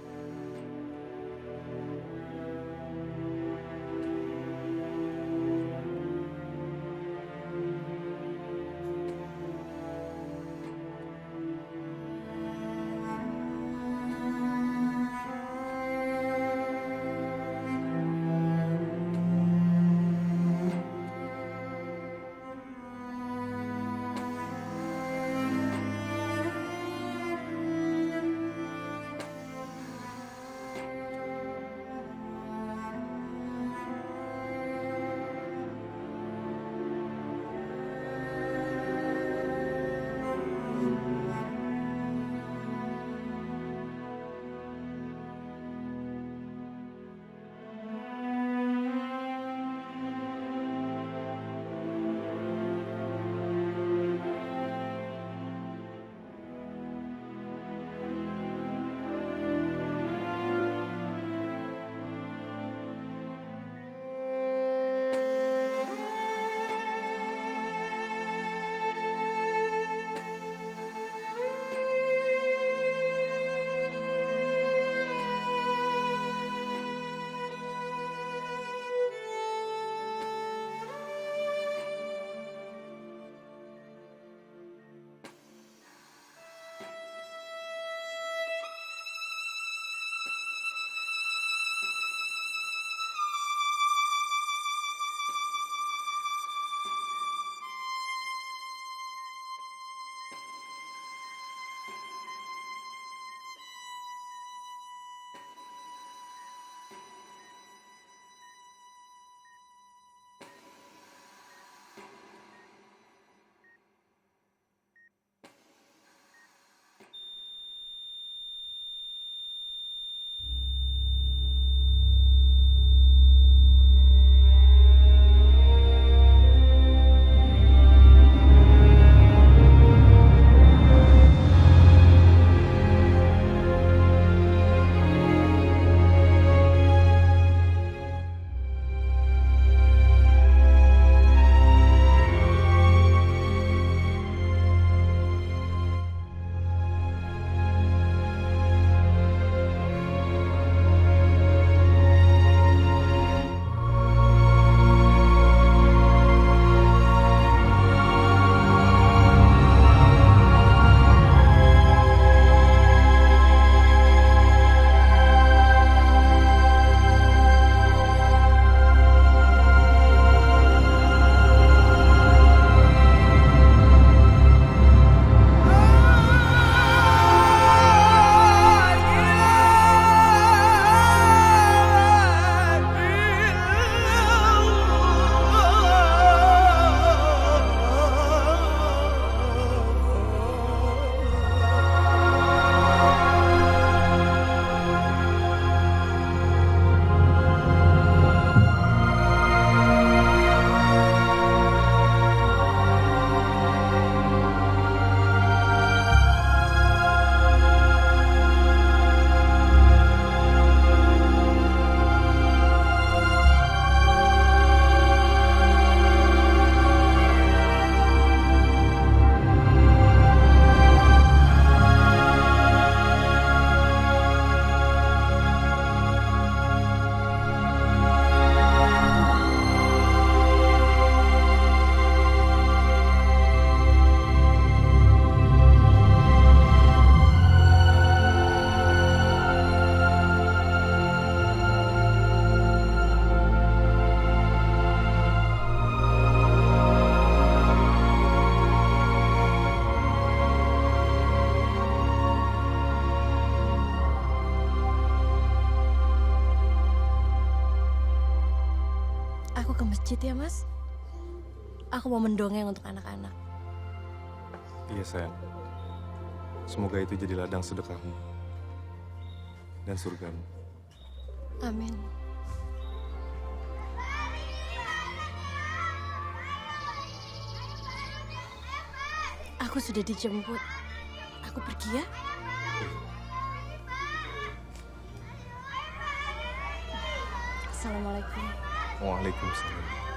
Aku ke masjid ya, Mas. Aku mau mendongeng untuk anak-anak. Iya sayang. Semoga itu jadi ladang sedekahmu dan surgamu. Amin. Aku sudah dijemput. Aku pergi ya. Assalamualaikum. Waalaikumsalam.